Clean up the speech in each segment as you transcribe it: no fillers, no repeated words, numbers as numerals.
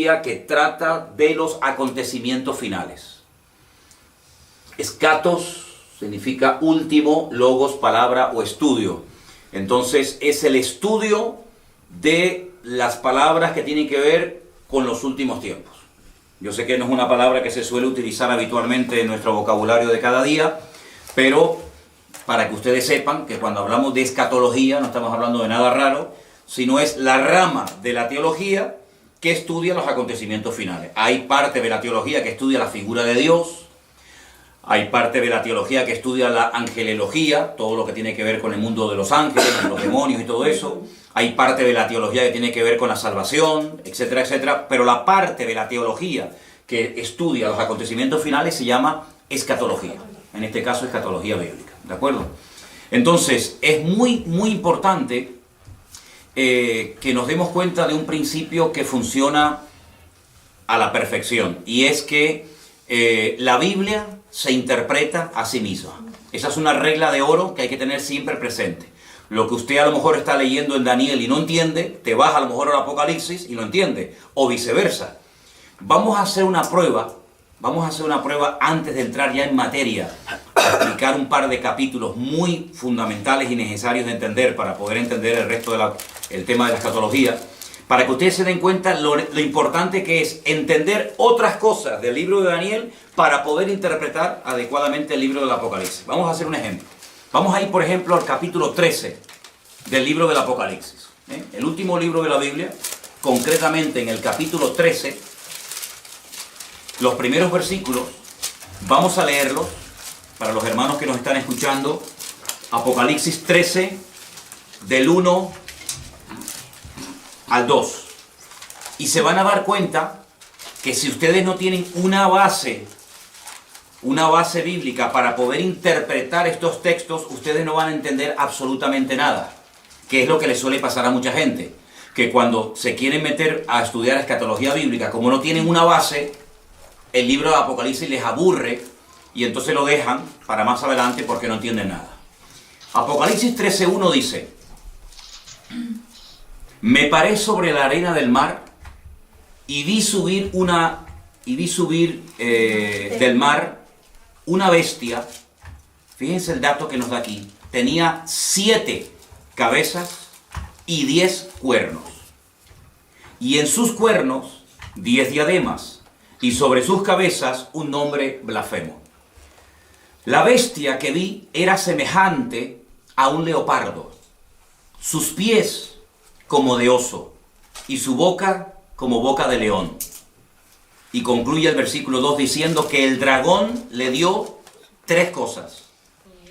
escatología que trata de los acontecimientos finales. Escatos significa último, logos, palabra o estudio. Entonces es el estudio de las palabras que tienen que ver con los últimos tiempos. Yo sé que no es una palabra que se suele utilizar habitualmente en nuestro vocabulario de cada día, pero para que ustedes sepan que cuando hablamos de escatología no estamos hablando de nada raro, sino es la rama de la teología que estudia los acontecimientos finales. Hay parte de la teología que estudia la figura de Dios, hay parte de la teología que estudia la angelología, todo lo que tiene que ver con el mundo de los ángeles, los demonios y todo eso. Hay parte de la teología que tiene que ver con la salvación, etcétera, etcétera. Pero la parte de la teología que estudia los acontecimientos finales se llama escatología. En este caso, escatología bíblica. ¿De acuerdo? Entonces, es muy, muy importante que nos demos cuenta de un principio que funciona a la perfección. Y es que la Biblia se interpreta a sí misma. Esa es una regla de oro que hay que tener siempre presente. Lo que usted a lo mejor está leyendo en Daniel y no entiende, te vas a lo mejor al Apocalipsis y lo entiende, o viceversa. Vamos a hacer una prueba antes de entrar ya en materia, a explicar un par de capítulos muy fundamentales y necesarios de entender para poder entender el resto del tema de la escatología, para que ustedes se den cuenta lo importante que es entender otras cosas del libro de Daniel para poder interpretar adecuadamente el libro del Apocalipsis. Vamos a hacer un ejemplo. Vamos a ir, por ejemplo, al capítulo 13 del libro del Apocalipsis. El último libro de la Biblia, concretamente en el capítulo 13, los primeros versículos, vamos a leerlos para los hermanos que nos están escuchando. Apocalipsis 13, del 1 al 2. Y se van a dar cuenta que si ustedes no tienen una base bíblica para poder interpretar estos textos, ustedes no van a entender absolutamente nada. Que es lo que les suele pasar a mucha gente. Que cuando se quieren meter a estudiar escatología bíblica, como no tienen una base, el libro de Apocalipsis les aburre y entonces lo dejan para más adelante porque no entienden nada. Apocalipsis 13:1 dice: me paré sobre la arena del mar y vi subir del mar una bestia. Fíjense el dato que nos da aquí. Tenía 7 cabezas y 10 cuernos. Y en sus cuernos 10 diademas. Y sobre sus cabezas un nombre blasfemo. La bestia que vi era semejante a un leopardo. Sus pies como de oso. Y su boca como boca de león. Y concluye el versículo 2 diciendo que el dragón le dio 3 cosas.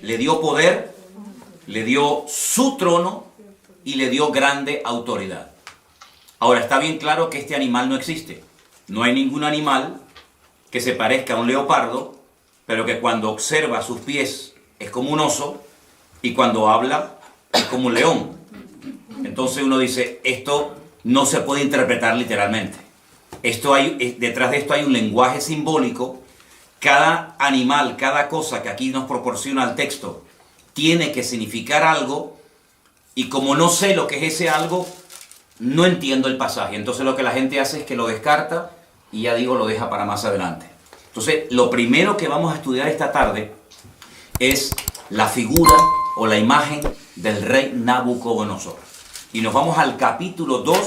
Le dio poder, le dio su trono y le dio grande autoridad. Ahora, está bien claro que este animal no existe. No hay ningún animal que se parezca a un leopardo, pero que cuando observa sus pies es como un oso y cuando habla es como un león. Entonces uno dice, esto no se puede interpretar literalmente. Detrás de esto hay un lenguaje simbólico. Cada animal, cada cosa que aquí nos proporciona el texto tiene que significar algo, y como no sé lo que es ese algo, no entiendo el pasaje. Entonces lo que la gente hace es que lo descarta y ya digo, lo deja para más adelante. Entonces lo primero que vamos a estudiar esta tarde es la figura o la imagen del rey Nabucodonosor. Y nos vamos al capítulo 2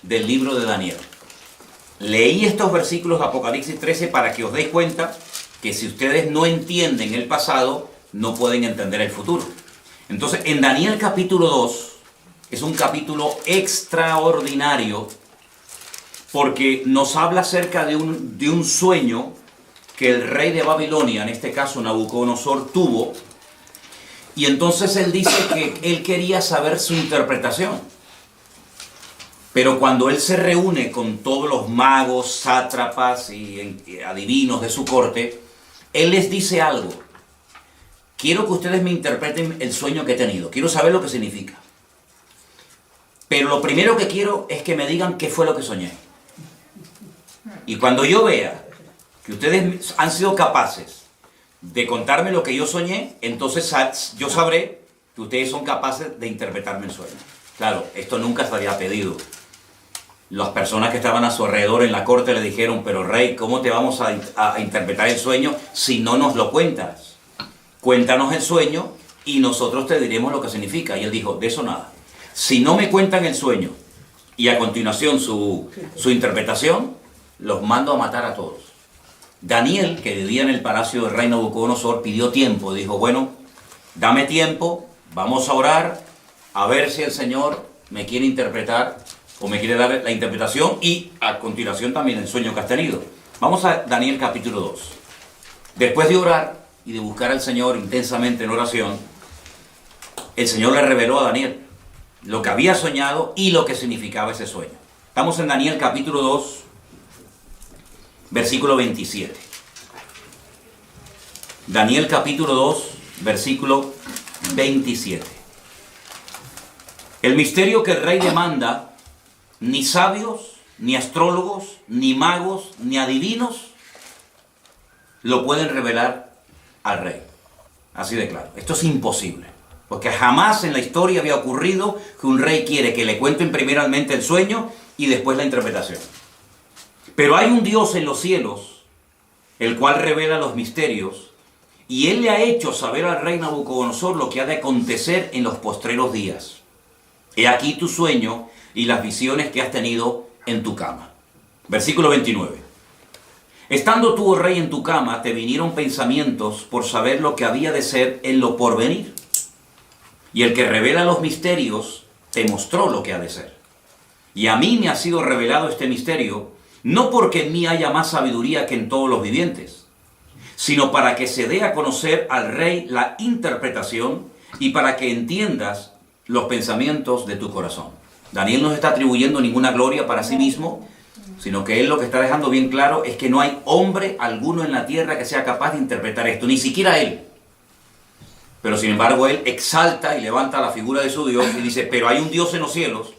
del libro de Daniel. Leí estos versículos de Apocalipsis 13 para que os deis cuenta que si ustedes no entienden el pasado, no pueden entender el futuro. Entonces, en Daniel capítulo 2, es un capítulo extraordinario porque nos habla acerca de un sueño que el rey de Babilonia, en este caso Nabucodonosor, tuvo. Y entonces él dice que él quería saber su interpretación. Pero cuando él se reúne con todos los magos, sátrapas y adivinos de su corte, él les dice algo. Quiero que ustedes me interpreten el sueño que he tenido. Quiero saber lo que significa. Pero lo primero que quiero es que me digan qué fue lo que soñé. Y cuando yo vea que ustedes han sido capaces de contarme lo que yo soñé, entonces yo sabré que ustedes son capaces de interpretarme el sueño. Claro, esto nunca se había pedido. Las personas que estaban a su alrededor en la corte le dijeron, pero rey, ¿cómo te vamos a interpretar el sueño si no nos lo cuentas? Cuéntanos el sueño y nosotros te diremos lo que significa. Y él dijo, de eso nada. Si no me cuentan el sueño y a continuación su interpretación, los mando a matar a todos. Daniel, que vivía en el palacio del rey Nabucodonosor, pidió tiempo. Dijo, bueno, dame tiempo, vamos a orar, a ver si el Señor me quiere interpretar o me quiere dar la interpretación y a continuación también el sueño que has tenido. Vamos a Daniel capítulo 2. Después de orar y de buscar al Señor intensamente en oración, el Señor le reveló a Daniel lo que había soñado y lo que significaba ese sueño. Estamos en Daniel capítulo 2, versículo 27. Daniel capítulo 2, versículo 27. El misterio que el rey demanda, ni sabios, ni astrólogos, ni magos, ni adivinos lo pueden revelar al rey. Así de claro. Esto es imposible. Porque jamás en la historia había ocurrido que un rey quiere que le cuenten primeramente el sueño y después la interpretación. Pero hay un Dios en los cielos, el cual revela los misterios, y él le ha hecho saber al rey Nabucodonosor lo que ha de acontecer en los postreros días. He aquí tu sueño y las visiones que has tenido en tu cama. Versículo 29. Estando tú, oh rey, en tu cama, te vinieron pensamientos por saber lo que había de ser en lo porvenir. Y el que revela los misterios te mostró lo que ha de ser. Y a mí me ha sido revelado este misterio, no porque en mí haya más sabiduría que en todos los vivientes, sino para que se dé a conocer al rey la interpretación y para que entiendas los pensamientos de tu corazón. Daniel no está atribuyendo ninguna gloria para sí mismo, sino que él lo que está dejando bien claro es que no hay hombre alguno en la tierra que sea capaz de interpretar esto, ni siquiera él. Pero sin embargo él exalta y levanta la figura de su Dios y dice, pero hay un Dios en los cielos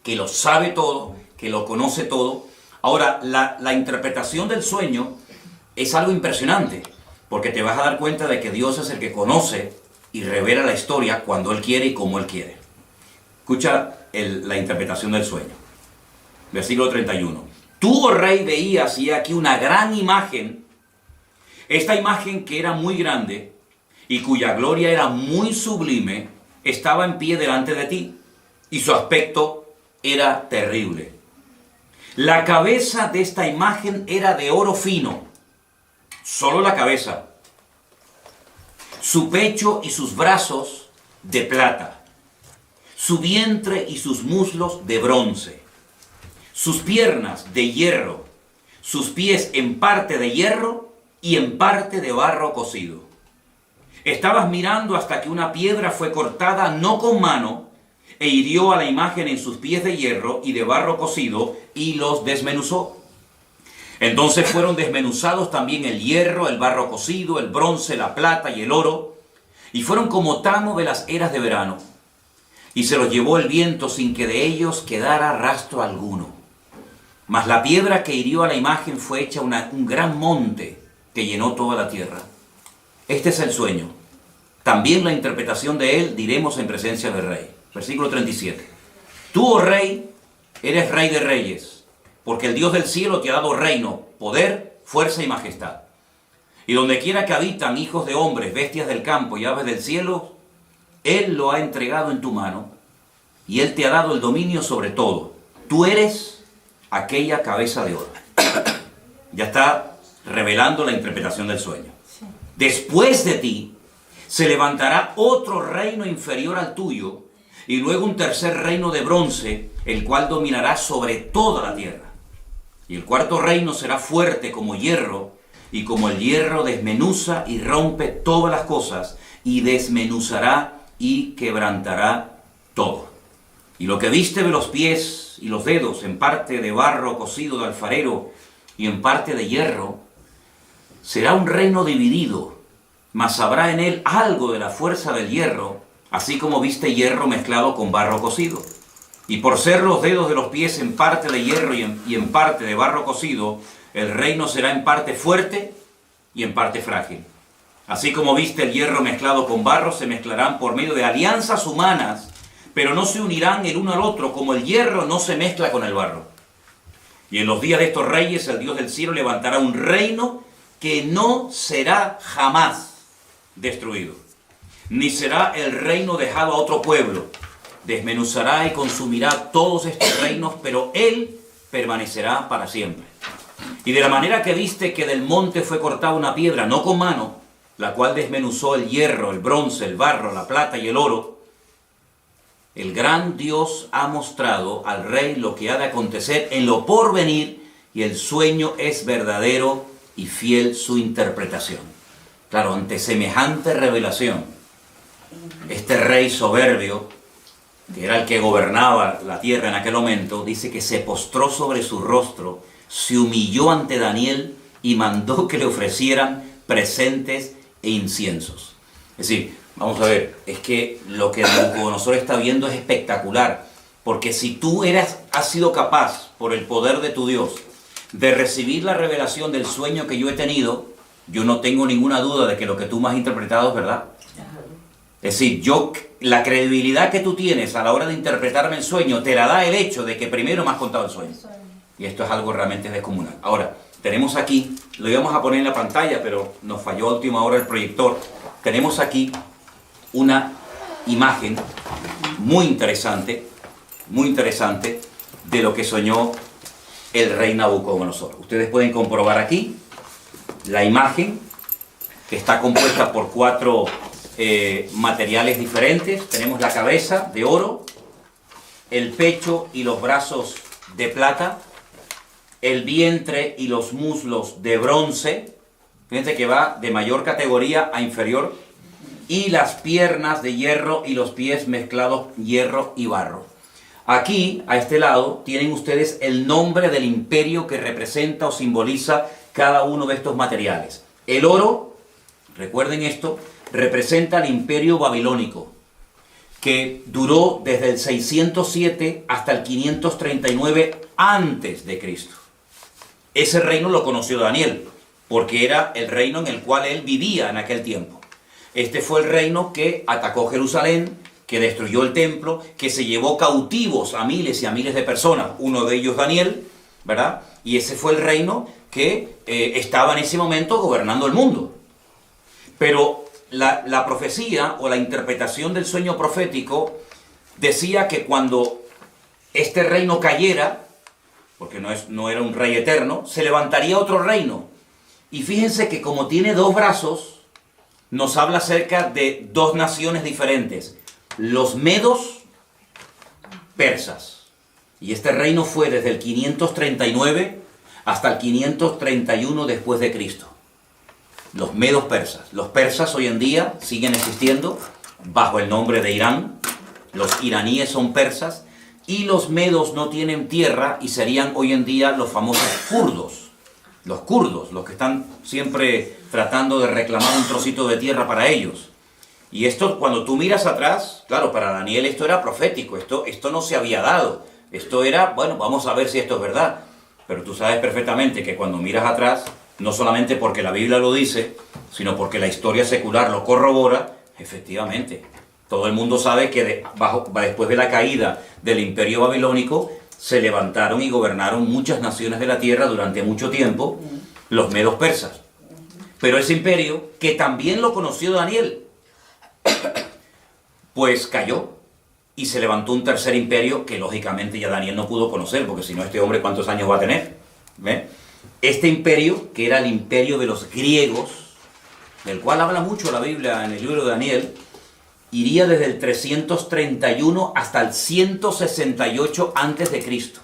que lo sabe todo, que lo conoce todo. Ahora, la interpretación del sueño es algo impresionante, porque te vas a dar cuenta de que Dios es el que conoce y revela la historia cuando Él quiere y como Él quiere. Escucha la interpretación del sueño. Versículo 31. Tú, oh rey, veías y aquí una gran imagen, esta imagen que era muy grande y cuya gloria era muy sublime, estaba en pie delante de ti, y su aspecto era terrible. La cabeza de esta imagen era de oro fino, solo la cabeza, su pecho y sus brazos de plata, su vientre y sus muslos de bronce, sus piernas de hierro, sus pies en parte de hierro y en parte de barro cocido. Estabas mirando hasta que una piedra fue cortada no con mano e hirió a la imagen en sus pies de hierro y de barro cocido y los desmenuzó. Entonces fueron desmenuzados también el hierro, el barro cocido, el bronce, la plata y el oro, y fueron como tamo de las eras de verano. Y se los llevó el viento sin que de ellos quedara rastro alguno. Mas la piedra que hirió a la imagen fue hecha un gran monte que llenó toda la tierra. Este es el sueño. También la interpretación de él diremos en presencia del rey. Versículo 37. Tú, oh rey, eres rey de reyes, porque el Dios del cielo te ha dado reino, poder, fuerza y majestad. Y donde quiera que habitan hijos de hombres, bestias del campo y aves del cielo, Él lo ha entregado en tu mano, y Él te ha dado el dominio sobre todo. Tú eres aquella cabeza de oro. Ya está revelando la interpretación del sueño. Después de ti se levantará otro reino inferior al tuyo, y luego un tercer reino de bronce, el cual dominará sobre toda la tierra. Y el cuarto reino será fuerte como hierro, y como el hierro desmenuza y rompe todas las cosas, y desmenuzará y quebrantará todo. Y lo que viste de los pies y los dedos, en parte de barro cocido de alfarero y en parte de hierro, será un reino dividido, mas habrá en él algo de la fuerza del hierro, así como viste hierro mezclado con barro cocido. Y por ser los dedos de los pies en parte de hierro y en parte de barro cocido, el reino será en parte fuerte y en parte frágil. Así como viste el hierro mezclado con barro, se mezclarán por medio de alianzas humanas pero no se unirán el uno al otro, como el hierro no se mezcla con el barro. Y en los días de estos reyes, el Dios del cielo levantará un reino que no será jamás destruido, ni será el reino dejado a otro pueblo. Desmenuzará y consumirá todos estos reinos, pero él permanecerá para siempre. Y de la manera que viste que del monte fue cortada una piedra, no con mano, la cual desmenuzó el hierro, el bronce, el barro, la plata y el oro, el gran Dios ha mostrado al rey lo que ha de acontecer en lo porvenir, y el sueño es verdadero y fiel su interpretación. Claro, ante semejante revelación, este rey soberbio, que era el que gobernaba la tierra en aquel momento, dice que se postró sobre su rostro, se humilló ante Daniel y mandó que le ofrecieran presentes e inciensos. Es decir, vamos a ver, es que lo que Nabucodonosor está viendo es espectacular, porque si tú has sido capaz, por el poder de tu Dios, de recibir la revelación del sueño que yo he tenido, yo no tengo ninguna duda de que lo que tú me has interpretado es verdad. Es decir, la credibilidad que tú tienes a la hora de interpretarme el sueño, te la da el hecho de que primero me has contado el sueño. Y esto es algo realmente descomunal. Ahora, tenemos aquí, lo íbamos a poner en la pantalla, pero nos falló a última hora el proyector. Tenemos aquí una imagen muy interesante de lo que soñó el rey Nabucodonosor. Ustedes pueden comprobar aquí la imagen, que está compuesta por 4 materiales diferentes. Tenemos la cabeza de oro, el pecho y los brazos de plata, el vientre y los muslos de bronce, fíjense que va de mayor categoría a inferior, y las piernas de hierro y los pies mezclados hierro y barro. Aquí, a este lado, tienen ustedes el nombre del imperio que representa o simboliza cada uno de estos materiales. El oro, recuerden esto, representa el imperio babilónico, que duró desde el 607 hasta el 539 antes de Cristo. Ese reino lo conoció Daniel, porque era el reino en el cual él vivía en aquel tiempo. Este fue el reino que atacó Jerusalén, que destruyó el templo, que se llevó cautivos a miles y a miles de personas, uno de ellos Daniel, ¿verdad? Y ese fue el reino que estaba en ese momento gobernando el mundo. Pero la profecía o la interpretación del sueño profético decía que cuando este reino cayera, porque no era un rey eterno, se levantaría otro reino. Y fíjense que como tiene 2 brazos, nos habla acerca de 2 naciones diferentes, los medos persas. Y este reino fue desde el 539 hasta el 531 después de Cristo. Los medos persas. Los persas hoy en día siguen existiendo bajo el nombre de Irán. Los iraníes son persas. Y los medos no tienen tierra y serían hoy en día los famosos kurdos. Los kurdos, los que están siempre tratando de reclamar un trocito de tierra para ellos. Y esto, cuando tú miras atrás, claro, para Daniel esto era profético, esto no se había dado. Esto era, bueno, vamos a ver si esto es verdad. Pero tú sabes perfectamente que cuando miras atrás, no solamente porque la Biblia lo dice, sino porque la historia secular lo corrobora, efectivamente. Todo el mundo sabe que después de la caída del imperio babilónico, se levantaron y gobernaron muchas naciones de la tierra durante mucho tiempo, los medos persas. Pero ese imperio, que también lo conoció Daniel, pues cayó y se levantó un tercer imperio que lógicamente ya Daniel no pudo conocer, porque si no, este hombre ¿cuántos años va a tener? ¿Ve? Este imperio, que era el imperio de los griegos, del cual habla mucho la Biblia en el libro de Daniel, iría desde el 331 hasta el 168 antes de Cristo,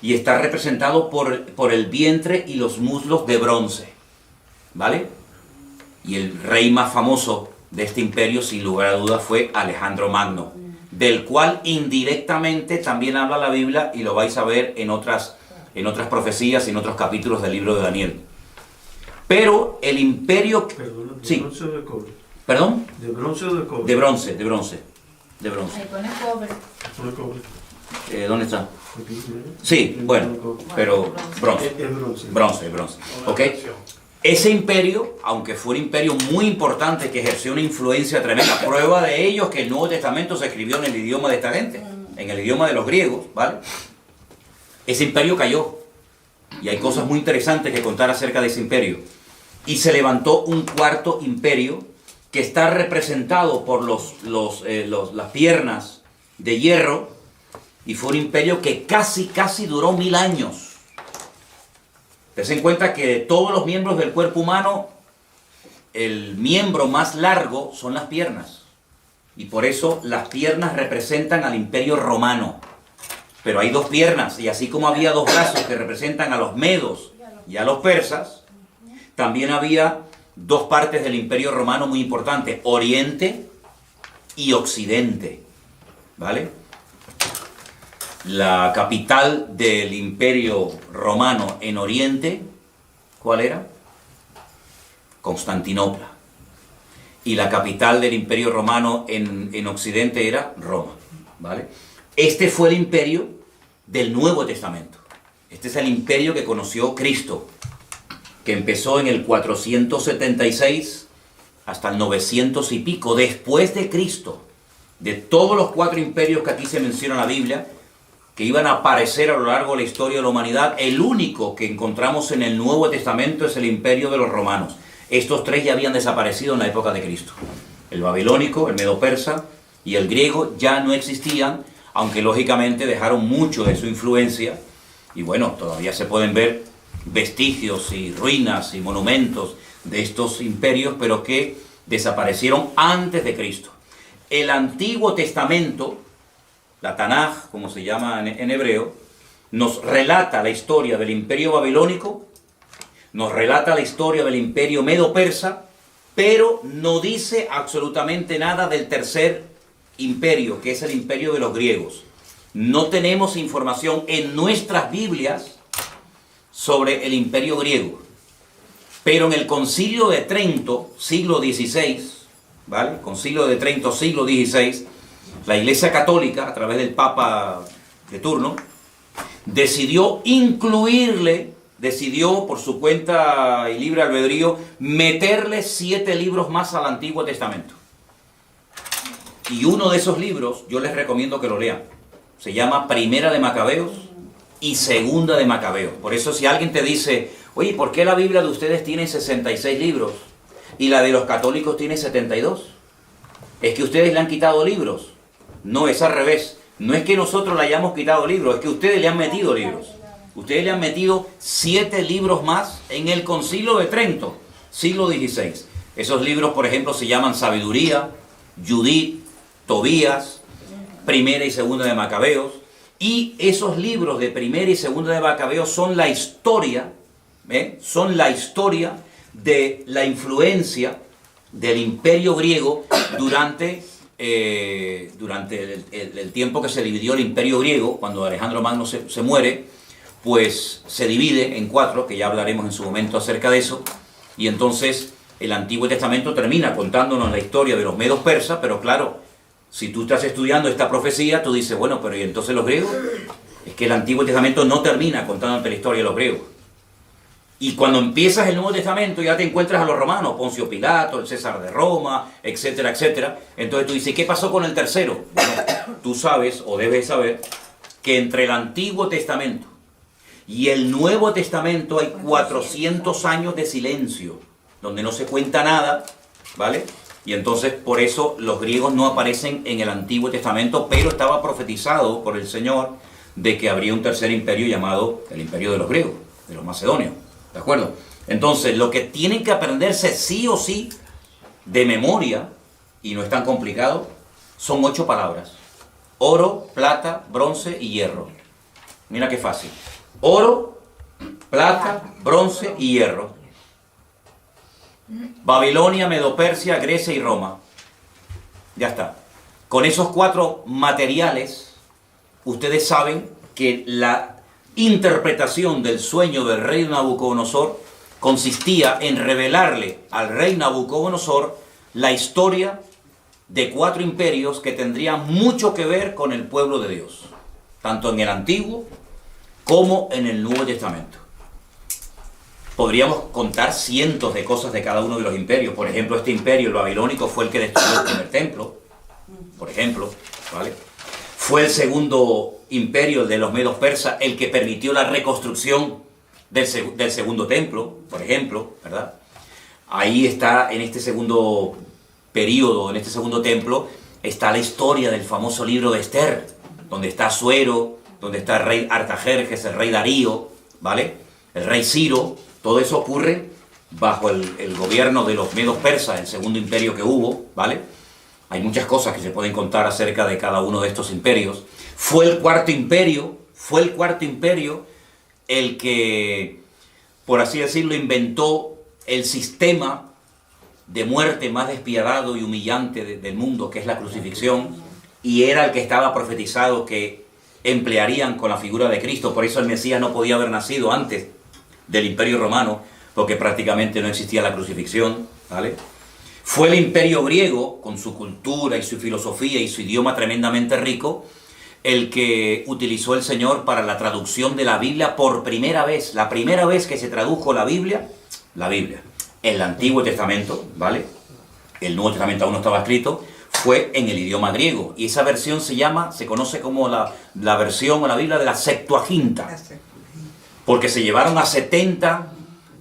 y está representado por el vientre y los muslos de bronce, ¿vale? Y el rey más famoso de este imperio, sin lugar a dudas, fue Alejandro Magno, del cual indirectamente también habla la Biblia, y lo vais a ver en otras profecías y en otros capítulos del libro de Daniel. Pero el imperio... Perdón, ¿de sí. bronce o de cobre? ¿Perdón? ¿De bronce o de cobre? De bronce. Ahí pone cobre. De cobre. ¿Dónde está? Aquí, ¿eh? Sí, bueno, pero bronce. Es bronce. Bronce. ¿Ok? Ese imperio, aunque fue un imperio muy importante que ejerció una influencia tremenda, prueba de ello es que el Nuevo Testamento se escribió en el idioma de esta gente, en el idioma de los griegos, ¿vale? Ese imperio cayó y hay cosas muy interesantes que contar acerca de ese imperio. Y se levantó un cuarto imperio que está representado por las piernas de hierro, y fue un imperio que casi duró 1000 años. Ten en cuenta que de todos los miembros del cuerpo humano, el miembro más largo son las piernas. Y por eso las piernas representan al imperio romano. Pero hay dos piernas, y así como había dos brazos que representan a los medos y a los persas, también había dos partes del imperio romano muy importantes, Oriente y Occidente, ¿vale? La capital del imperio romano en Oriente, ¿cuál era? Constantinopla. Y la capital del imperio romano en Occidente era Roma, ¿vale? Este fue el imperio del Nuevo Testamento. Este es el imperio que conoció Cristo, que empezó en el 476 hasta el 900 y pico después de Cristo. De todos los 4 imperios que aquí se menciona en la Biblia, que iban a aparecer a lo largo de la historia de la humanidad, el único que encontramos en el Nuevo Testamento es el imperio de los romanos. Estos 3 ya habían desaparecido en la época de Cristo. El babilónico, el medo-persa y el griego ya no existían, aunque lógicamente dejaron mucho de su influencia, y bueno, todavía se pueden ver vestigios y ruinas y monumentos de estos imperios, pero que desaparecieron antes de Cristo. El Antiguo Testamento, la Tanaj, como se llama en hebreo, nos relata la historia del imperio babilónico, nos relata la historia del imperio medo-persa, pero no dice absolutamente nada del tercer imperio, que es el imperio de los griegos. No tenemos información en nuestras Biblias sobre el imperio griego. Pero en el Concilio de Trento, siglo XVI, ¿vale? Concilio de Trento, siglo XVI, la Iglesia Católica, a través del Papa de turno, decidió por su cuenta y libre albedrío, meterle 7 libros más al Antiguo Testamento. Y uno de esos libros, yo les recomiendo que lo lean. Se llama Primera de Macabeos y Segunda de Macabeos. Por eso si alguien te dice, oye, ¿por qué la Biblia de ustedes tiene 66 libros y la de los católicos tiene 72? ¿Es que ustedes le han quitado libros? No, es al revés. No es que nosotros le hayamos quitado libros, es que ustedes le han metido libros. Ustedes le han metido 7 libros más en el Concilio de Trento, siglo XVI. Esos libros, por ejemplo, se llaman Sabiduría, Judith, Tobías, Primera y Segunda de Macabeos. Y esos libros de Primera y Segunda de Macabeos son la historia, son la historia de la influencia del imperio griego durante el tiempo que se dividió el imperio griego. Cuando Alejandro Magno se muere, pues se divide en 4, que ya hablaremos en su momento acerca de eso, y entonces el Antiguo Testamento termina contándonos la historia de los medos persas, pero claro, si tú estás estudiando esta profecía, tú dices, bueno, pero ¿y entonces los griegos? Es que el Antiguo Testamento no termina contándote la historia de los griegos. Y cuando empiezas el Nuevo Testamento ya te encuentras a los romanos, Poncio Pilato, el César de Roma, etcétera, etcétera. Entonces tú dices, ¿qué pasó con el tercero? Bueno, tú sabes, o debes saber, que entre el Antiguo Testamento y el Nuevo Testamento hay 400 años de silencio, donde no se cuenta nada, ¿vale? Y entonces por eso los griegos no aparecen en el Antiguo Testamento, pero estaba profetizado por el Señor de que habría un tercer imperio llamado el imperio de los griegos, de los macedonios, ¿de acuerdo? Entonces lo que tienen que aprenderse sí o sí de memoria, y no es tan complicado, son 8 palabras: oro, plata, bronce y hierro. Mira qué fácil: oro, plata, bronce y hierro. Babilonia, Medo-Persia, Grecia y Roma. Ya está. Con esos 4 materiales, ustedes saben que la interpretación del sueño del rey Nabucodonosor consistía en revelarle al rey Nabucodonosor la historia de 4 imperios que tendrían mucho que ver con el pueblo de Dios, tanto en el Antiguo como en el Nuevo Testamento. Podríamos contar cientos de cosas de cada uno de los imperios. Por ejemplo, este imperio, el babilónico, fue el que destruyó el primer templo, por ejemplo, ¿vale? Fue el segundo imperio, el de los medos persas, el que permitió la reconstrucción del segundo templo, por ejemplo, ¿verdad? Ahí está, en este segundo periodo, en este segundo templo, está la historia del famoso libro de Esther, donde está Asuero, donde está el rey Artajerjes, el rey Darío, ¿vale? El rey Ciro. Todo eso ocurre bajo el gobierno de los medos persas, el segundo imperio que hubo, ¿vale? Hay muchas cosas que se pueden contar acerca de cada uno de estos imperios. Fue el cuarto imperio el que, por así decirlo, inventó el sistema de muerte más despiadado y humillante del mundo, que es la crucifixión, y era el que estaba profetizado que emplearían con la figura de Cristo. Por eso el Mesías no podía haber nacido antes del Imperio Romano, porque prácticamente no existía la crucifixión, ¿vale? Fue el Imperio griego, con su cultura y su filosofía y su idioma tremendamente rico, el que utilizó el Señor para la traducción de la Biblia por primera vez. La primera vez que se tradujo la Biblia, el Antiguo Testamento, ¿vale? El Nuevo Testamento aún no estaba escrito, fue en el idioma griego. Y esa versión se conoce como la versión o la Biblia de la Septuaginta. Porque se llevaron a 70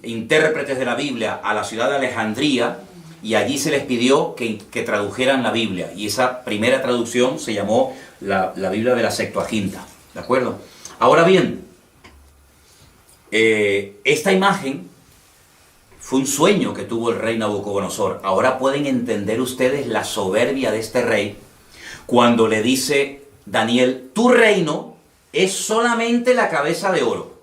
intérpretes de la Biblia a la ciudad de Alejandría y allí se les pidió que tradujeran la Biblia. Y esa primera traducción se llamó la Biblia de la Septuaginta. ¿De acuerdo? Ahora bien, esta imagen fue un sueño que tuvo el rey Nabucodonosor. Ahora pueden entender ustedes la soberbia de este rey cuando le dice Daniel: tu reino es solamente la cabeza de oro.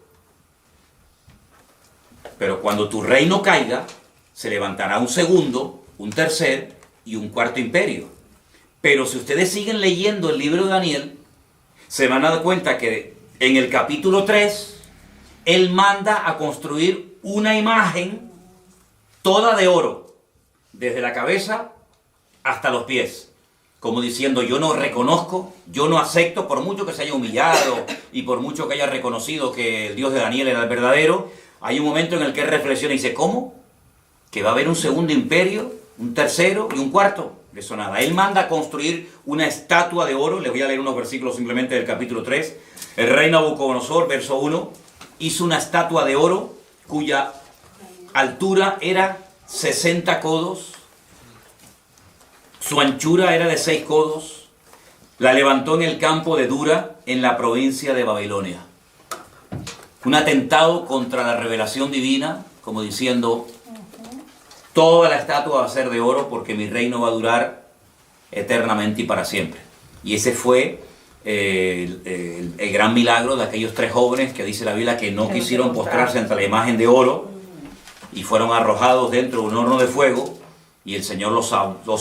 Pero cuando tu reino caiga, se levantará un segundo, un tercer y un cuarto imperio. Pero si ustedes siguen leyendo el libro de Daniel, se van a dar cuenta que en el capítulo 3, él manda a construir una imagen toda de oro, desde la cabeza hasta los pies. Como diciendo: yo no reconozco, yo no acepto, por mucho que se haya humillado y por mucho que haya reconocido que el Dios de Daniel era el verdadero. Hay un momento en el que él reflexiona y dice: ¿cómo? ¿Que va a haber un segundo imperio, un tercero y un cuarto? De eso nada. Él manda a construir una estatua de oro. Les voy a leer unos versículos simplemente del capítulo 3. El rey Nabucodonosor, verso 1, hizo una estatua de oro cuya altura era 60 codos, su anchura era de 6 codos, la levantó en el campo de Dura, en la provincia de Babilonia. Un atentado contra la revelación divina, como diciendo: toda la estatua va a ser de oro porque mi reino va a durar eternamente y para siempre. Y ese fue el gran milagro de aquellos 3 jóvenes que dice la Biblia que no quisieron postrarse ante la imagen de oro y fueron arrojados dentro de un horno de fuego, y el Señor los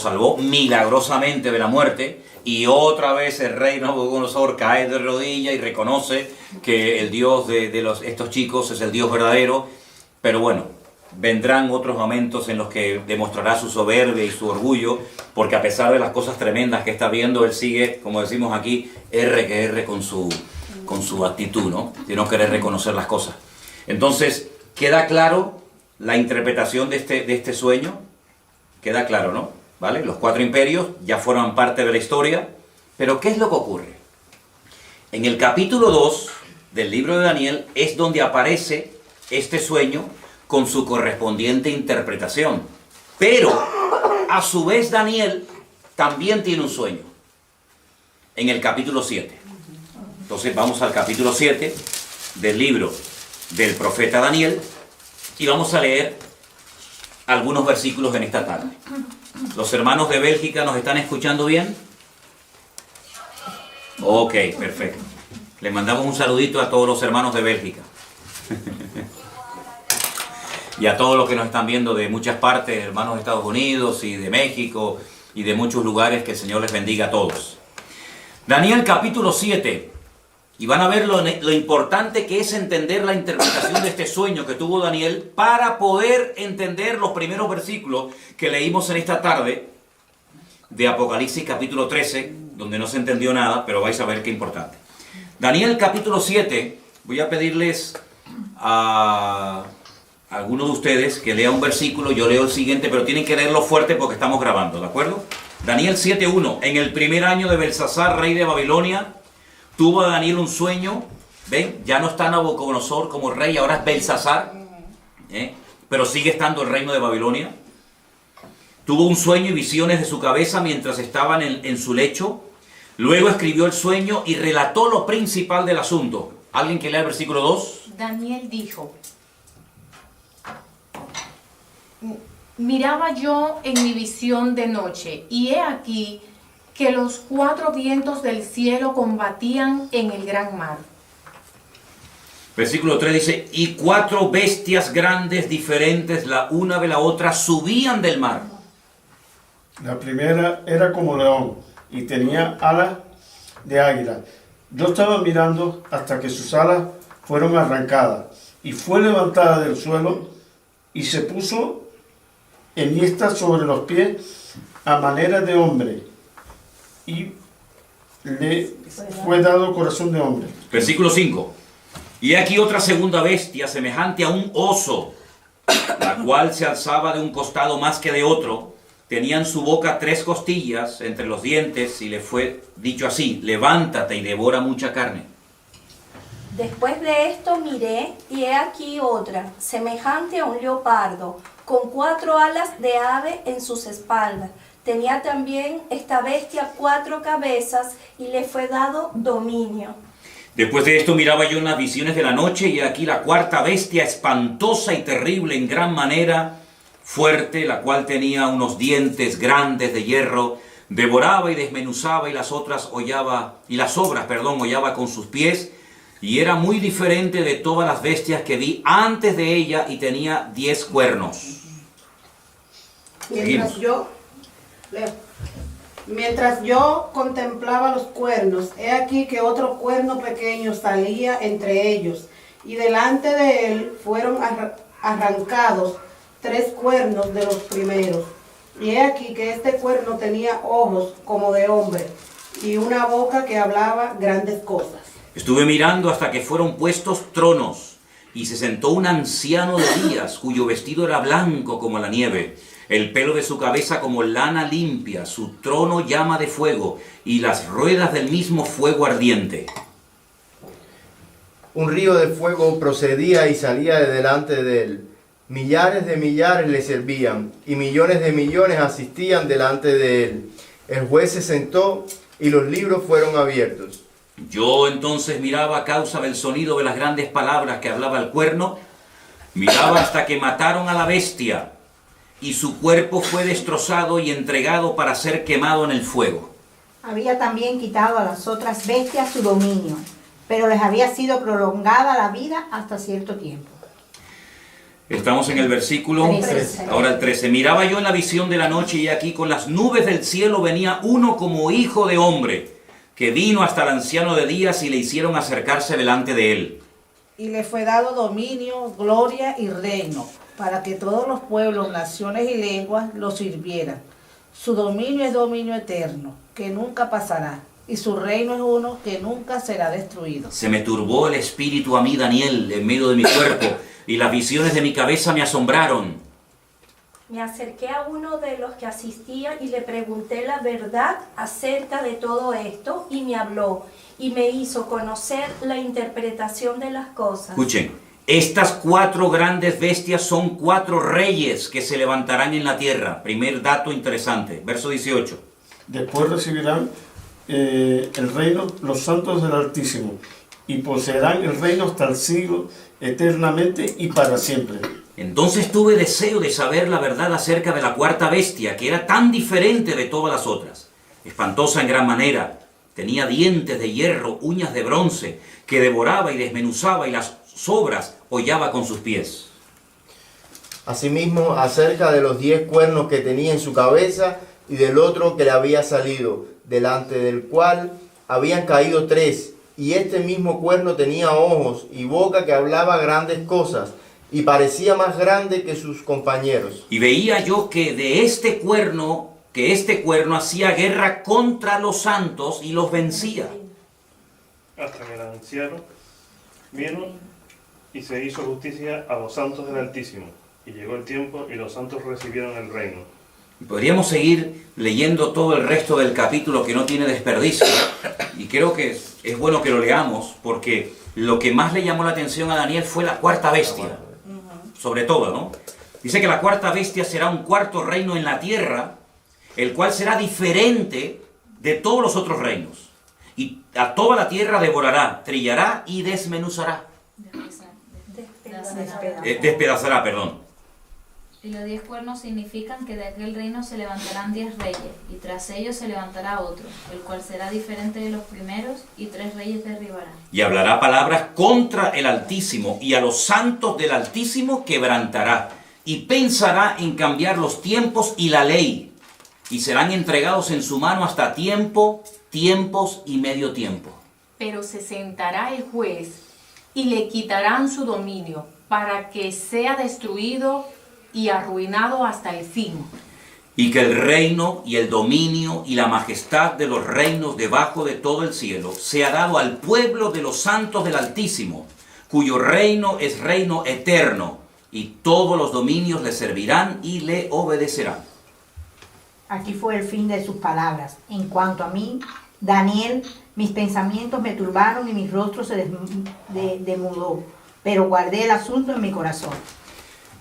salvó milagrosamente de la muerte. Y otra vez el rey Nabucodonosor cae de rodillas y reconoce que el Dios de estos chicos es el Dios verdadero. Pero bueno, vendrán otros momentos en los que demostrará su soberbia y su orgullo, porque a pesar de las cosas tremendas que está viendo, él sigue, como decimos aquí, R con su actitud, ¿no? De no querer reconocer las cosas. Entonces, queda claro la interpretación de este sueño, queda claro, ¿no? ¿Vale? Los 4 imperios ya forman parte de la historia, pero ¿qué es lo que ocurre? En el capítulo 2 del libro de Daniel es donde aparece este sueño con su correspondiente interpretación. Pero, a su vez, Daniel también tiene un sueño, en el capítulo 7. Entonces vamos al capítulo 7 del libro del profeta Daniel y vamos a leer algunos versículos en esta tarde. ¿Los hermanos de Bélgica nos están escuchando bien? Ok, perfecto. Les mandamos un saludito a todos los hermanos de Bélgica. Y a todos los que nos están viendo de muchas partes, hermanos de Estados Unidos y de México y de muchos lugares, que el Señor les bendiga a todos. Daniel capítulo 7. Y van a ver lo importante que es entender la interpretación de este sueño que tuvo Daniel para poder entender los primeros versículos que leímos en esta tarde de Apocalipsis capítulo 13, donde no se entendió nada, pero vais a ver qué importante. Daniel capítulo 7, voy a pedirles a alguno de ustedes que lea un versículo, yo leo el siguiente, pero tienen que leerlo fuerte porque estamos grabando, ¿de acuerdo? Daniel 7:1. En el primer año de Belsasar, rey de Babilonia, tuvo Daniel un sueño. ¿Ven? Ya no está Nabucodonosor como rey, ahora es Belsasar. Pero sigue estando el reino de Babilonia. Tuvo un sueño y visiones de su cabeza mientras estaban en su lecho. Luego escribió el sueño y relató lo principal del asunto. ¿Alguien que lea el versículo 2? Daniel dijo: miraba yo en mi visión de noche, y he aquí que los 4 vientos del cielo combatían en el gran mar. Versículo 3 dice, y 4 bestias grandes diferentes, la una de la otra, subían del mar. La primera era como león y tenía alas de águila. Yo estaba mirando hasta que sus alas fueron arrancadas y fue levantada del suelo y se puso enhiesta sobre los pies a manera de hombre y le fue dado corazón de hombre. Versículo 5. Y aquí otra segunda bestia semejante a un oso, la cual se alzaba de un costado más que de otro. Tenía en su boca 3 costillas entre los dientes y le fue dicho así, levántate y devora mucha carne. Después de esto miré y he aquí otra, semejante a un leopardo, con 4 alas de ave en sus espaldas. Tenía también esta bestia 4 cabezas y le fue dado dominio. Después de esto miraba yo en las visiones de la noche y aquí la cuarta bestia, espantosa y terrible en gran manera, fuerte, la cual tenía unos dientes grandes de hierro, devoraba y desmenuzaba y las obras hollaba con sus pies, y era muy diferente de todas las bestias que vi antes de ella y tenía 10 cuernos. Mientras yo contemplaba los cuernos, he aquí que otro cuerno pequeño salía entre ellos, y delante de él fueron arrancados 3 cuernos de los primeros. Y he aquí que este cuerno tenía ojos como de hombre, y una boca que hablaba grandes cosas. Estuve mirando hasta que fueron puestos tronos, y se sentó un anciano de días, cuyo vestido era blanco como la nieve, el pelo de su cabeza como lana limpia, su trono llama de fuego, y las ruedas del mismo fuego ardiente. Un río de fuego procedía y salía de delante de él. Millares de millares le servían, y millones de millones asistían delante de él. El juez se sentó, y los libros fueron abiertos. Yo entonces miraba a causa del sonido de las grandes palabras que hablaba el cuerno, miraba hasta que mataron a la bestia, y su cuerpo fue destrozado y entregado para ser quemado en el fuego. Había también quitado a las otras bestias su dominio, pero les había sido prolongada la vida hasta cierto tiempo. Estamos en el versículo 13. Ahora el 13. Miraba yo en la visión de la noche y aquí con las nubes del cielo venía uno como hijo de hombre, que vino hasta el anciano de días y le hicieron acercarse delante de él. Y le fue dado dominio, gloria y reino, para que todos los pueblos, naciones y lenguas lo sirvieran. Su dominio es dominio eterno, que nunca pasará, y su reino es uno que nunca será destruido. Se me turbó el espíritu a mí, Daniel, en medio de mi cuerpo, y las visiones de mi cabeza me asombraron. Me acerqué a uno de los que asistían y le pregunté la verdad acerca de todo esto, y me habló, y me hizo conocer la interpretación de las cosas. Escuchen. Estas 4 grandes bestias son 4 reyes que se levantarán en la tierra. Primer dato interesante. Verso 18. Después recibirán el reino los santos del Altísimo, y poseerán el reino hasta el siglo, eternamente y para siempre. Entonces tuve deseo de saber la verdad acerca de la cuarta bestia, que era tan diferente de todas las otras. Espantosa en gran manera. Tenía dientes de hierro, uñas de bronce, que devoraba y desmenuzaba y las sobras hollaba con sus pies. Asimismo, acerca de los 10 cuernos que tenía en su cabeza y del otro que le había salido, delante del cual habían caído 3, y este mismo cuerno tenía ojos y boca que hablaba grandes cosas, y parecía más grande que sus compañeros. Y veía yo que este cuerno hacía guerra contra los santos y los vencía. Hasta que el anciano vino y se hizo justicia a los santos del Altísimo. Y llegó el tiempo y los santos recibieron el reino. Podríamos seguir leyendo todo el resto del capítulo que no tiene desperdicio. Y creo que es bueno que lo leamos porque lo que más le llamó la atención a Daniel fue la cuarta bestia. Sobre todo, ¿no? Dice que la cuarta bestia será un cuarto reino en la tierra, el cual será diferente de todos los otros reinos. Y a toda la tierra devorará, trillará y desmenuzará. Despedazará, perdón. Y los 10 cuernos significan que de aquel reino se levantarán 10 reyes, y tras ellos se levantará otro, el cual será diferente de los primeros, y 3 reyes derribarán. Y hablará palabras contra el Altísimo, y a los santos del Altísimo quebrantará, y pensará en cambiar los tiempos y la ley, y serán entregados en su mano hasta tiempo, tiempos y medio tiempo. Pero se sentará el juez, y le quitarán su dominio, para que sea destruido y arruinado hasta el fin. Y que el reino y el dominio y la majestad de los reinos debajo de todo el cielo sea dado al pueblo de los santos del Altísimo, cuyo reino es reino eterno, y todos los dominios le servirán y le obedecerán. Aquí fue el fin de sus palabras. En cuanto a mí, Daniel, mis pensamientos me turbaron y mi rostro se demudó, pero guardé el asunto en mi corazón.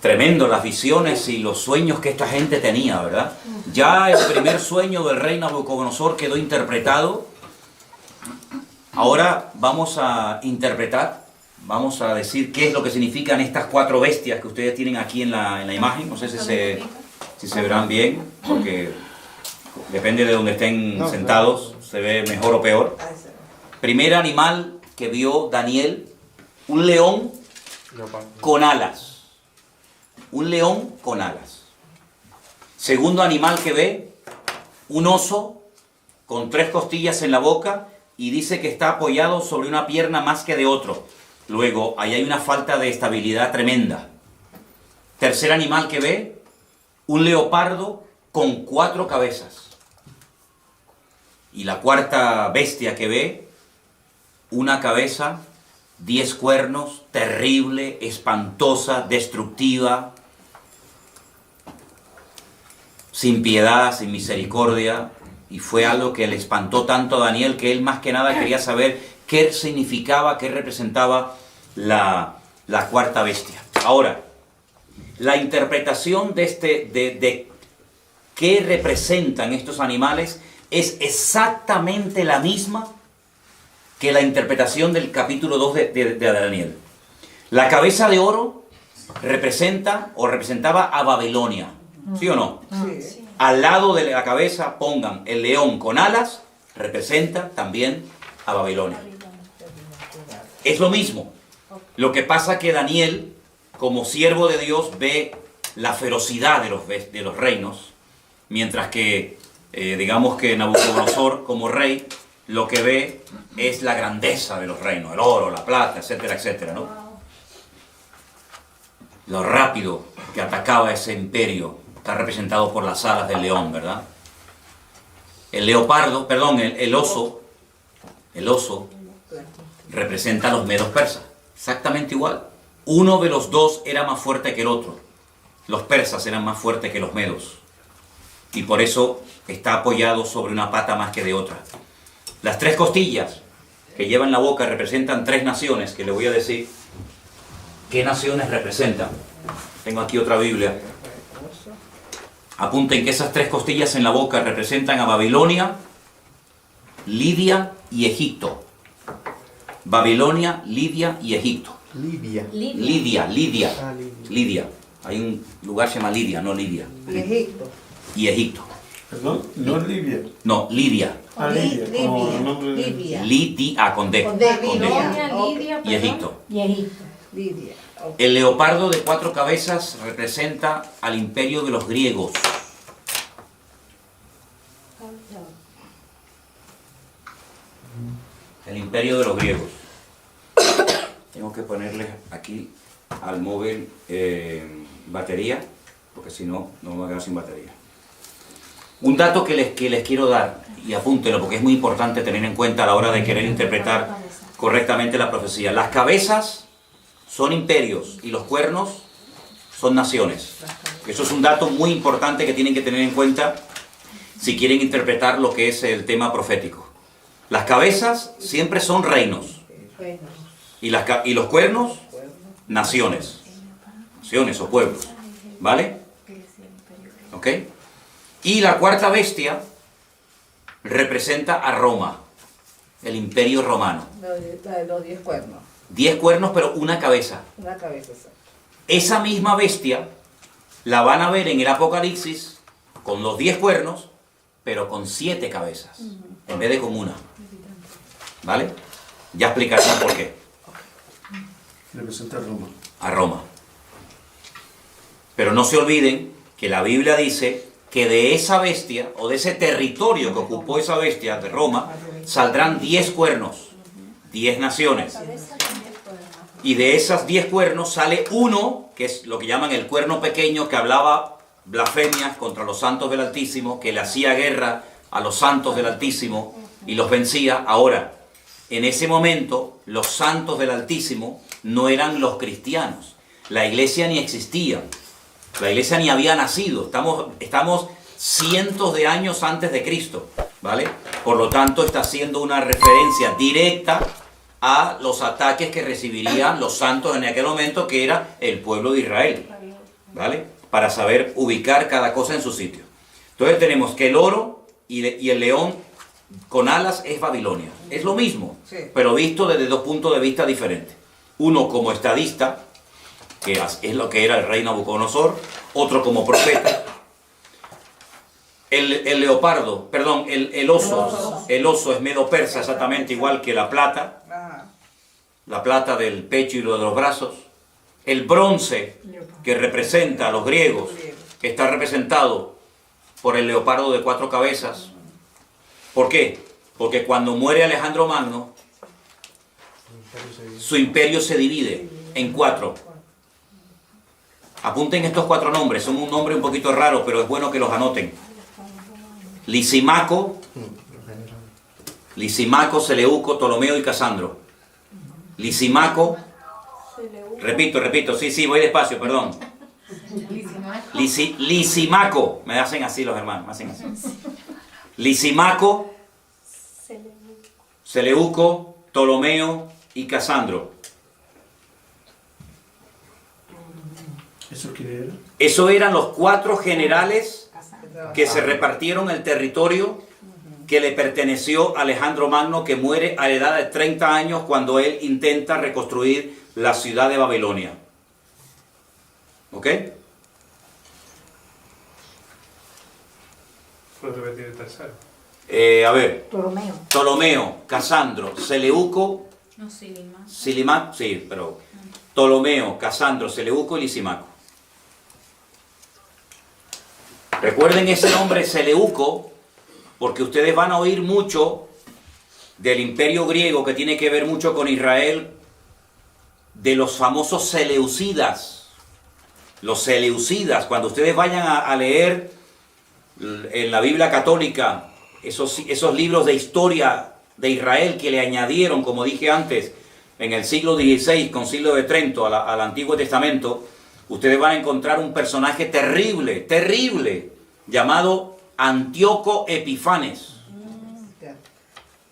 Tremendo las visiones y los sueños que esta gente tenía, ¿verdad? Ya el primer sueño del rey Nabucodonosor quedó interpretado. Ahora vamos a interpretar, vamos a decir qué es lo que significan estas 4 bestias que ustedes tienen aquí en la imagen. No sé si se verán bien, porque depende de donde estén sentados, se ve mejor o peor. Primer animal que vio Daniel, un león con alas. Un león con alas. Segundo animal que ve, un oso con 3 costillas en la boca y dice que está apoyado sobre una pierna más que de otro. Luego, ahí hay una falta de estabilidad tremenda. Tercer animal que ve, un leopardo con 4 cabezas. Y la cuarta bestia que ve, una cabeza, 10 cuernos, terrible, espantosa, destructiva, sin piedad, sin misericordia, y fue algo que le espantó tanto a Daniel que él más que nada quería saber qué significaba, qué representaba la cuarta bestia. Ahora, la interpretación de qué representan estos animales es exactamente la misma que la interpretación del capítulo 2 de Daniel. La cabeza de oro representa o representaba a Babilonia, ¿sí o no? Sí. Al lado de la cabeza pongan el león con alas, representa también a Babilonia. Es lo mismo. Lo que pasa que Daniel, como siervo de Dios, ve la ferocidad de los reinos, mientras que, digamos que Nabucodonosor, como rey, lo que ve es la grandeza de los reinos, el oro, la plata, etcétera, etcétera, ¿no? Lo rápido que atacaba ese imperio está representado por las alas del león, ¿verdad? El oso representa a los medos persas, exactamente igual. Uno de los dos era más fuerte que el otro. Los persas eran más fuertes que los medos. Y por eso está apoyado sobre una pata más que de otra. Las 3 costillas que lleva en la boca representan 3 naciones, que le voy a decir qué naciones representan. Tengo aquí otra Biblia. Apunten que esas 3 costillas en la boca representan a Babilonia, Lidia y Egipto. Babilonia, Lidia y Egipto. Lidia. Hay un lugar que se llama Lidia, no Lidia. Y Egipto. ¿Perdón? ¿No es Libia? No, Lidia. Libia. Lidia, con D. Babilonia, Lidia, Y Egipto. Lidia. El leopardo de 4 cabezas representa al imperio de los griegos. El imperio de los griegos. Tengo que ponerle aquí al móvil batería, porque si no, no me voy a quedar sin batería. Un dato que les quiero dar, y apúntenlo porque es muy importante tener en cuenta a la hora de querer interpretar correctamente la profecía. Las cabezas son imperios y los cuernos son naciones. Eso es un dato muy importante que tienen que tener en cuenta si quieren interpretar lo que es el tema profético. Las cabezas siempre son reinos y los cuernos, naciones. Naciones o pueblos. ¿Vale? ¿Ok? Y la cuarta bestia representa a Roma, el imperio romano. La de los 10 cuernos. 10 cuernos, pero una cabeza. Una cabeza. Esa misma bestia la van a ver en el Apocalipsis con los 10 cuernos, pero con 7 cabezas, en vez de con una. ¿Vale? Ya explicaré por qué. Representa a Roma. A Roma. Pero no se olviden que la Biblia dice que de esa bestia, o de ese territorio que ocupó esa bestia de Roma, saldrán 10 cuernos, 10 naciones. Y de esas 10 cuernos sale uno, que es lo que llaman el cuerno pequeño, que hablaba blasfemias contra los santos del Altísimo, que le hacía guerra a los santos del Altísimo y los vencía. Ahora, en ese momento, los santos del Altísimo no eran los cristianos. La iglesia ni existía. La iglesia ni había nacido. Estamos cientos de años antes de Cristo, ¿vale? Por lo tanto, está haciendo una referencia directa a los ataques que recibirían los santos en aquel momento, que era el pueblo de Israel, ¿vale? Para saber ubicar cada cosa en su sitio. Entonces tenemos que el oro y el león con alas es Babilonia. Es lo mismo, pero visto desde dos puntos de vista diferentes. Uno como estadista, que es lo que era el rey Nabucodonosor, otro como profeta. El leopardo, perdón, el oso es medo-persa, exactamente igual que la plata del pecho y lo de los brazos. El bronce, que representa a los griegos, está representado por el leopardo de 4 cabezas. ¿Por qué? Porque cuando muere Alejandro Magno, su imperio se divide en 4. Apunten estos 4 nombres, son un nombre un poquito raro, pero es bueno que los anoten. Lisimaco, Seleuco, Ptolomeo y Casandro. Lisimaco, repito, sí, voy despacio, perdón. Lisimaco, me hacen así los hermanos, me hacen así. Lisimaco, Seleuco, Ptolomeo y Casandro. ¿Eso qué era? Eso eran los 4 generales que se repartieron el territorio que le perteneció a Alejandro Magno, que muere a la edad de 30 años cuando él intenta reconstruir la ciudad de Babilonia. ¿Ok? ¿Puedes repetir el tercero? A ver. Ptolomeo. Ptolomeo, Casandro, Seleuco. No, Silimaco, sí, pero Ptolomeo, Casandro, Seleuco y Lisimaco. Recuerden ese nombre Seleuco, porque ustedes van a oír mucho del imperio griego, que tiene que ver mucho con Israel, de los famosos seleucidas. Los seleucidas, cuando ustedes vayan a leer en la Biblia católica esos libros de historia de Israel que le añadieron, como dije antes, en el siglo XVI, Concilio de Trento, al Antiguo Testamento, ustedes van a encontrar un personaje terrible, llamado Antíoco Epifanes.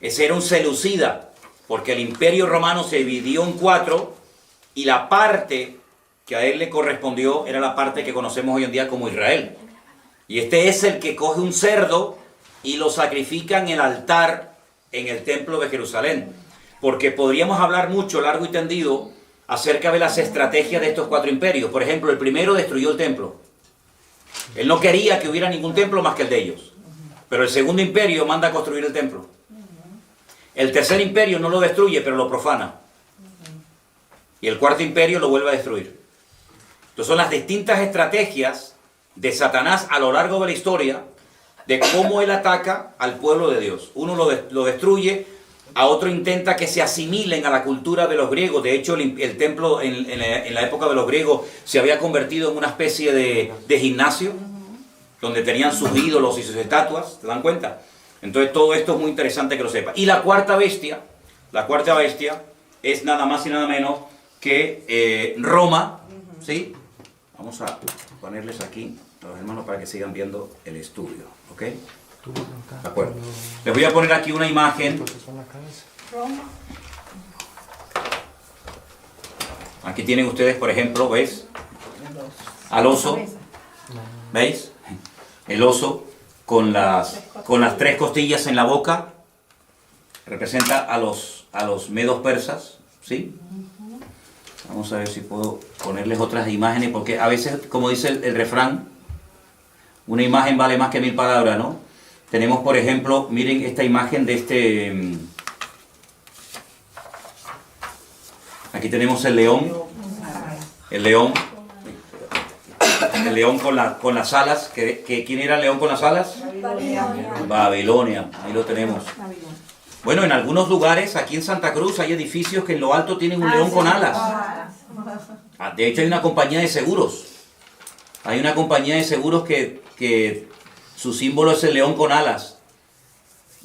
Ese era un seleucida, porque el imperio romano se dividió en 4 y la parte que a él le correspondió era la parte que conocemos hoy en día como Israel. Y este es el que coge un cerdo y lo sacrifica en el altar en el templo de Jerusalén. Porque podríamos hablar mucho, largo y tendido, acerca de las estrategias de estos 4 imperios. Por ejemplo, el primero destruyó el templo. Él no quería que hubiera ningún templo más que el de ellos. Pero el segundo imperio manda a construir el templo. El tercer imperio no lo destruye, pero lo profana. Y el cuarto imperio lo vuelve a destruir. Entonces son las distintas estrategias de Satanás a lo largo de la historia, de cómo él ataca al pueblo de Dios. Uno lo destruye, a otro intenta que se asimilen a la cultura de los griegos. De hecho, el templo en la época de los griegos se había convertido en una especie de gimnasio, donde tenían sus ídolos y sus estatuas. ¿Se dan cuenta? Entonces todo esto es muy interesante que lo sepa. Y la cuarta bestia es nada más y nada menos que Roma, ¿sí? Vamos a ponerles aquí, a los hermanos, para que sigan viendo el estudio, ¿ok? De acuerdo. Les voy a poner aquí una imagen. Aquí tienen ustedes, por ejemplo, ¿ves? Al oso, ¿veis? El oso con las 3 costillas en la boca, representa a los medos persas, ¿sí? Vamos a ver si puedo ponerles otras imágenes, porque a veces, como dice el refrán, una imagen vale más que 1000 palabras, ¿no? Tenemos, por ejemplo, miren esta imagen de este... Aquí tenemos el león. El león con las alas. ¿Quién era el león con las alas? Babilonia. Ahí lo tenemos. Bueno, en algunos lugares, aquí en Santa Cruz, hay edificios que en lo alto tienen un león con alas. De hecho, hay una compañía de seguros. Hay una compañía de seguros que su símbolo es el león con alas.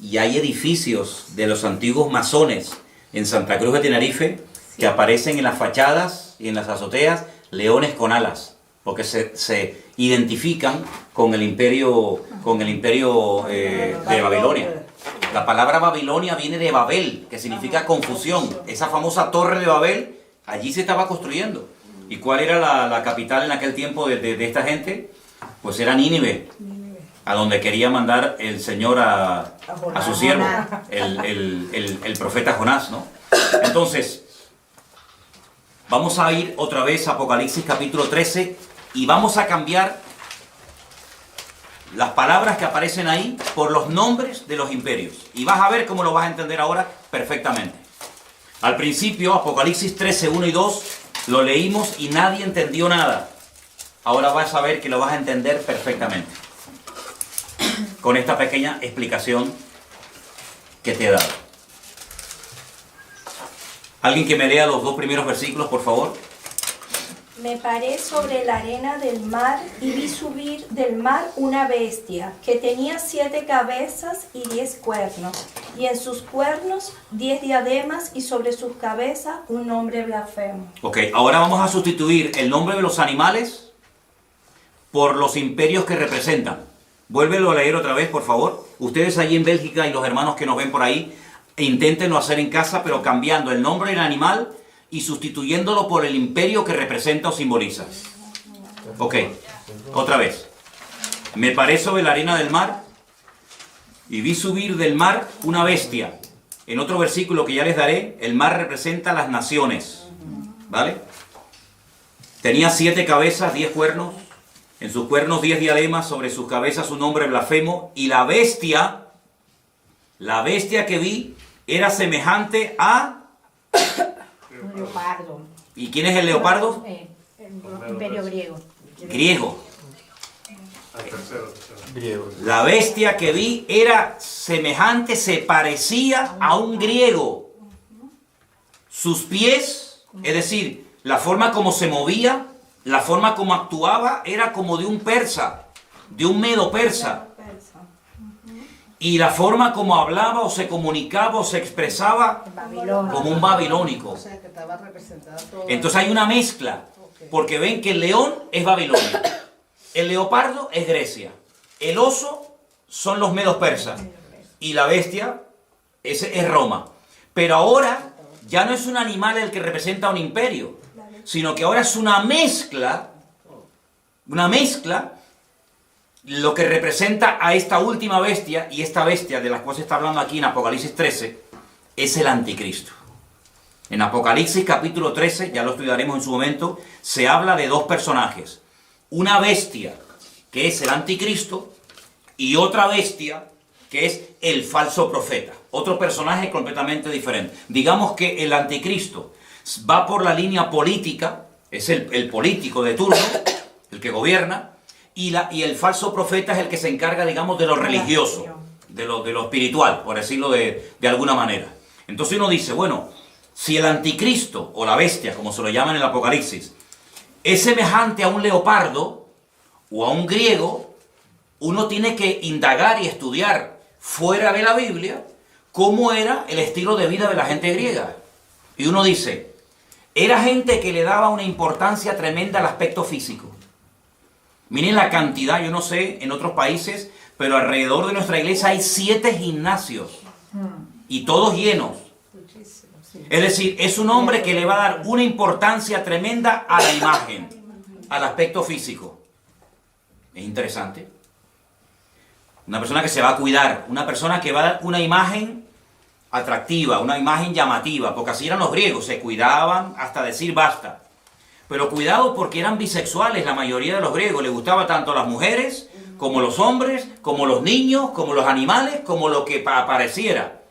Y hay edificios de los antiguos masones en Santa Cruz de Tenerife que aparecen en las fachadas y en las azoteas leones con alas, porque se identifican con el imperio de Babilonia. La palabra Babilonia viene de Babel, que significa confusión. Esa famosa torre de Babel, allí se estaba construyendo. ¿Y cuál era la capital en aquel tiempo de esta gente? Pues era Nínive, a donde quería mandar el Señor a su siervo, el profeta Jonás, ¿no? Entonces, vamos a ir otra vez a Apocalipsis capítulo 13 y vamos a cambiar las palabras que aparecen ahí por los nombres de los imperios. Y vas a ver cómo lo vas a entender ahora perfectamente. Al principio, Apocalipsis 13, 1 y 2, lo leímos y nadie entendió nada. Ahora vas a ver que lo vas a entender perfectamente con esta pequeña explicación que te he dado. ¿Alguien que me lea los 2 primeros versículos, por favor? Me paré sobre la arena del mar y vi subir del mar una bestia que tenía 7 cabezas y 10 cuernos, y en sus cuernos 10 diademas y sobre sus cabezas un nombre blasfemo. Ok, ahora vamos a sustituir el nombre de los animales por los imperios que representan. Vuélvelo a leer otra vez, por favor. Ustedes allí en Bélgica y los hermanos que nos ven por ahí, inténtenlo hacer en casa, pero cambiando el nombre del animal y sustituyéndolo por el imperio que representa o simboliza. Ok, otra vez. Me paré sobre la arena del mar y vi subir del mar una bestia. En otro versículo que ya les daré, el mar representa las naciones. ¿Vale? Tenía 7 cabezas, 10 cuernos. En sus cuernos 10 diademas, sobre sus cabezas un nombre blasfemo. Y la bestia que vi era semejante a... Un leopardo. ¿Y quién es el leopardo? El imperio griego. Griego. Griego. La bestia que vi era semejante, se parecía a un griego. Sus pies, es decir, la forma como se movía, la forma como actuaba, era como de un persa, de un medo persa. Y la forma como hablaba o se comunicaba o se expresaba como un babilónico. Entonces hay una mezcla, porque ven que el león es Babilonia, el leopardo es Grecia, el oso son los medos persas y la bestia es Roma. Pero ahora ya no es un animal el que representa un imperio, sino que ahora es una mezcla, lo que representa a esta última bestia, y esta bestia de la cual se está hablando aquí en Apocalipsis 13, es el anticristo. En Apocalipsis capítulo 13, ya lo estudiaremos en su momento, se habla de 2 personajes. Una bestia, que es el anticristo, y otra bestia, que es el falso profeta. Otro personaje completamente diferente. Digamos que el anticristo va por la línea política, es el político de turno, el que gobierna, y el falso profeta es el que se encarga, digamos, de lo religioso, de lo espiritual, por decirlo de alguna manera. Entonces uno dice, bueno, si el anticristo, o la bestia, como se lo llama en el Apocalipsis, es semejante a un leopardo o a un griego, uno tiene que indagar y estudiar fuera de la Biblia cómo era el estilo de vida de la gente griega. Y uno dice, Era gente que le daba una importancia tremenda al aspecto físico. Miren la cantidad, yo no sé en otros países, pero alrededor de nuestra iglesia hay 7 gimnasios y todos llenos. Es decir, es un hombre que le va a dar una importancia tremenda a la imagen, al aspecto físico. Es interesante. Una persona que se va a cuidar, una persona que va a dar una imagen atractiva, una imagen llamativa, porque así eran los griegos, se cuidaban hasta decir basta. Pero cuidado porque eran bisexuales la mayoría de los griegos, les gustaba tanto las mujeres, como los hombres, como los niños, como los animales, como lo que apareciera.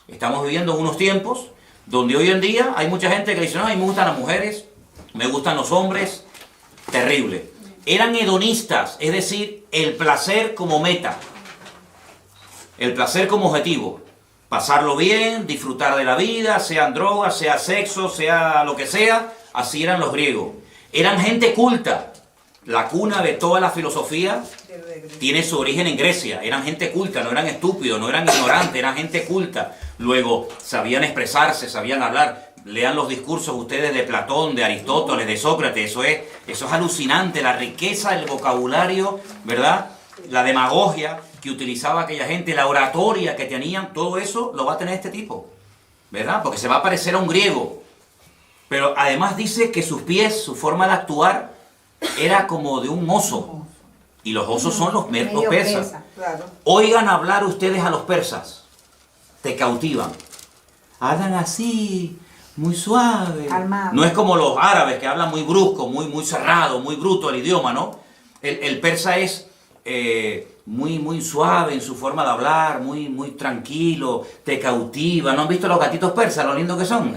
Estamos viviendo unos tiempos donde hoy en día hay mucha gente que dice, no, a mí me gustan las mujeres, me gustan los hombres, terrible. Eran hedonistas, es decir, el placer como meta, el placer como objetivo. Pasarlo bien, disfrutar de la vida, sean drogas, sea sexo, sea lo que sea, así eran los griegos. Eran gente culta. La cuna de toda la filosofía tiene su origen en Grecia. Eran gente culta, no eran estúpidos, no eran ignorantes, eran gente culta. Luego, sabían expresarse, sabían hablar. Lean los discursos ustedes de Platón, de Aristóteles, de Sócrates. Eso es alucinante, la riqueza del vocabulario, ¿verdad? La demagogia que utilizaba aquella gente, la oratoria que tenían, todo eso lo va a tener este tipo, ¿verdad? Porque se va a parecer a un griego. Pero además dice que sus pies, su forma de actuar, era como de un oso. Y los osos son los persas. Claro. Oigan hablar ustedes a los persas. Te cautivan. Hablan así, muy suave. Calmado. No es como los árabes que hablan muy brusco, muy cerrado, muy bruto el idioma, ¿no? El persa es muy suave en su forma de hablar, muy tranquilo, te cautiva. ¿No han visto los gatitos persas, lo lindo que son?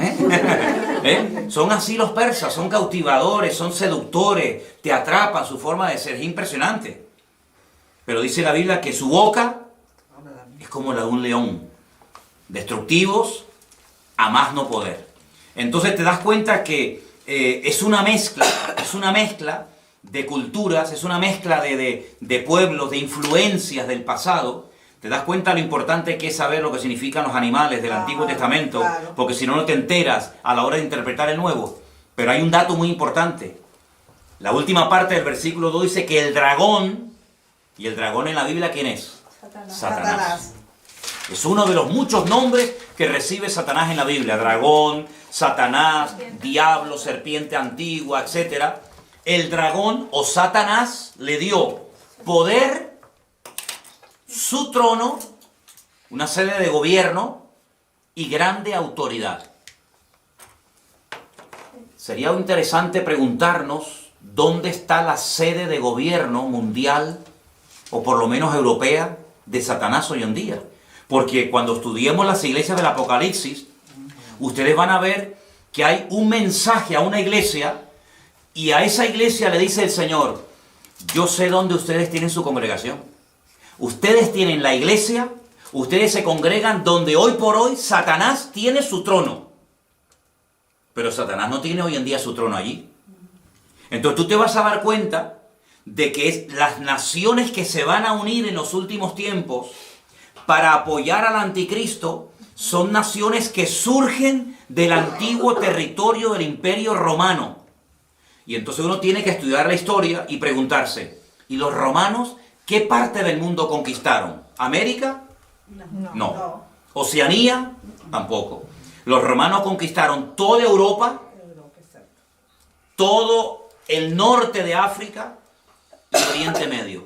Son así los persas, son cautivadores, son seductores, te atrapan, su forma de ser es impresionante. Pero dice la Biblia que su boca es como la de un león, destructivos a más no poder. Entonces te das cuenta que es una mezcla de culturas, es una mezcla de pueblos, de influencias del pasado. Te das cuenta lo importante que es saber lo que significan los animales del Antiguo Testamento, claro. Porque si no, no te enteras a la hora de interpretar el Nuevo. Pero hay un dato muy importante. La última parte del versículo 2 dice que el dragón, y el dragón en la Biblia, ¿quién es? Satanás. Es uno de los muchos nombres que recibe Satanás en la Biblia. Dragón, Satanás, diablo, serpiente antigua, etc. El dragón o Satanás le dio poder, su trono, una sede de gobierno y grande autoridad. Sería interesante preguntarnos dónde está la sede de gobierno mundial, o por lo menos europea, de Satanás hoy en día. Porque cuando estudiemos las iglesias del Apocalipsis, ustedes van a ver que hay un mensaje a una iglesia, y a esa iglesia le dice el Señor, yo sé dónde ustedes tienen su congregación. Ustedes tienen la iglesia, ustedes se congregan donde hoy por hoy Satanás tiene su trono. Pero Satanás no tiene hoy en día su trono allí. Entonces tú te vas a dar cuenta de que las naciones que se van a unir en los últimos tiempos para apoyar al anticristo son naciones que surgen del antiguo territorio del Imperio Romano. Y entonces uno tiene que estudiar la historia y preguntarse, ¿y los romanos qué parte del mundo conquistaron? ¿América? No. ¿Oceanía? Tampoco. Los romanos conquistaron toda Europa, todo el norte de África y Oriente Medio.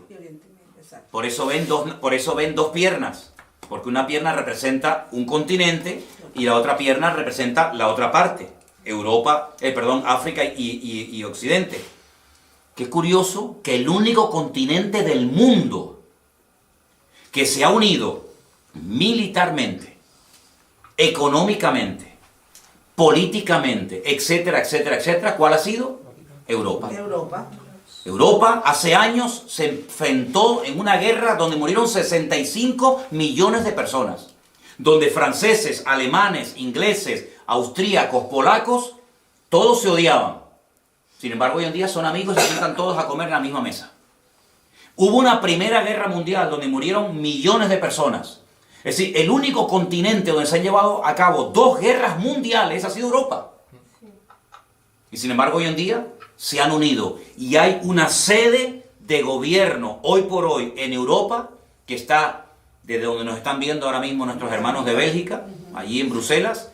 Por eso ven dos piernas, porque una pierna representa un continente y la otra pierna representa la otra parte, África y Occidente. Qué curioso que el único continente del mundo que se ha unido militarmente, económicamente, políticamente, etcétera, ¿cuál ha sido? Europa. Europa hace años se enfrentó en una guerra donde murieron 65 millones de personas, donde franceses, alemanes, ingleses, austríacos, polacos, todos se odiaban. Sin embargo, hoy en día son amigos y se sientan todos a comer en la misma mesa. Hubo una primera guerra mundial donde murieron millones de personas. Es decir, el único continente donde se han llevado a cabo 2 guerras mundiales ha sido Europa. Y sin embargo hoy en día se han unido y hay una sede de gobierno hoy por hoy en Europa que está desde donde nos están viendo ahora mismo nuestros hermanos de Bélgica, allí en Bruselas,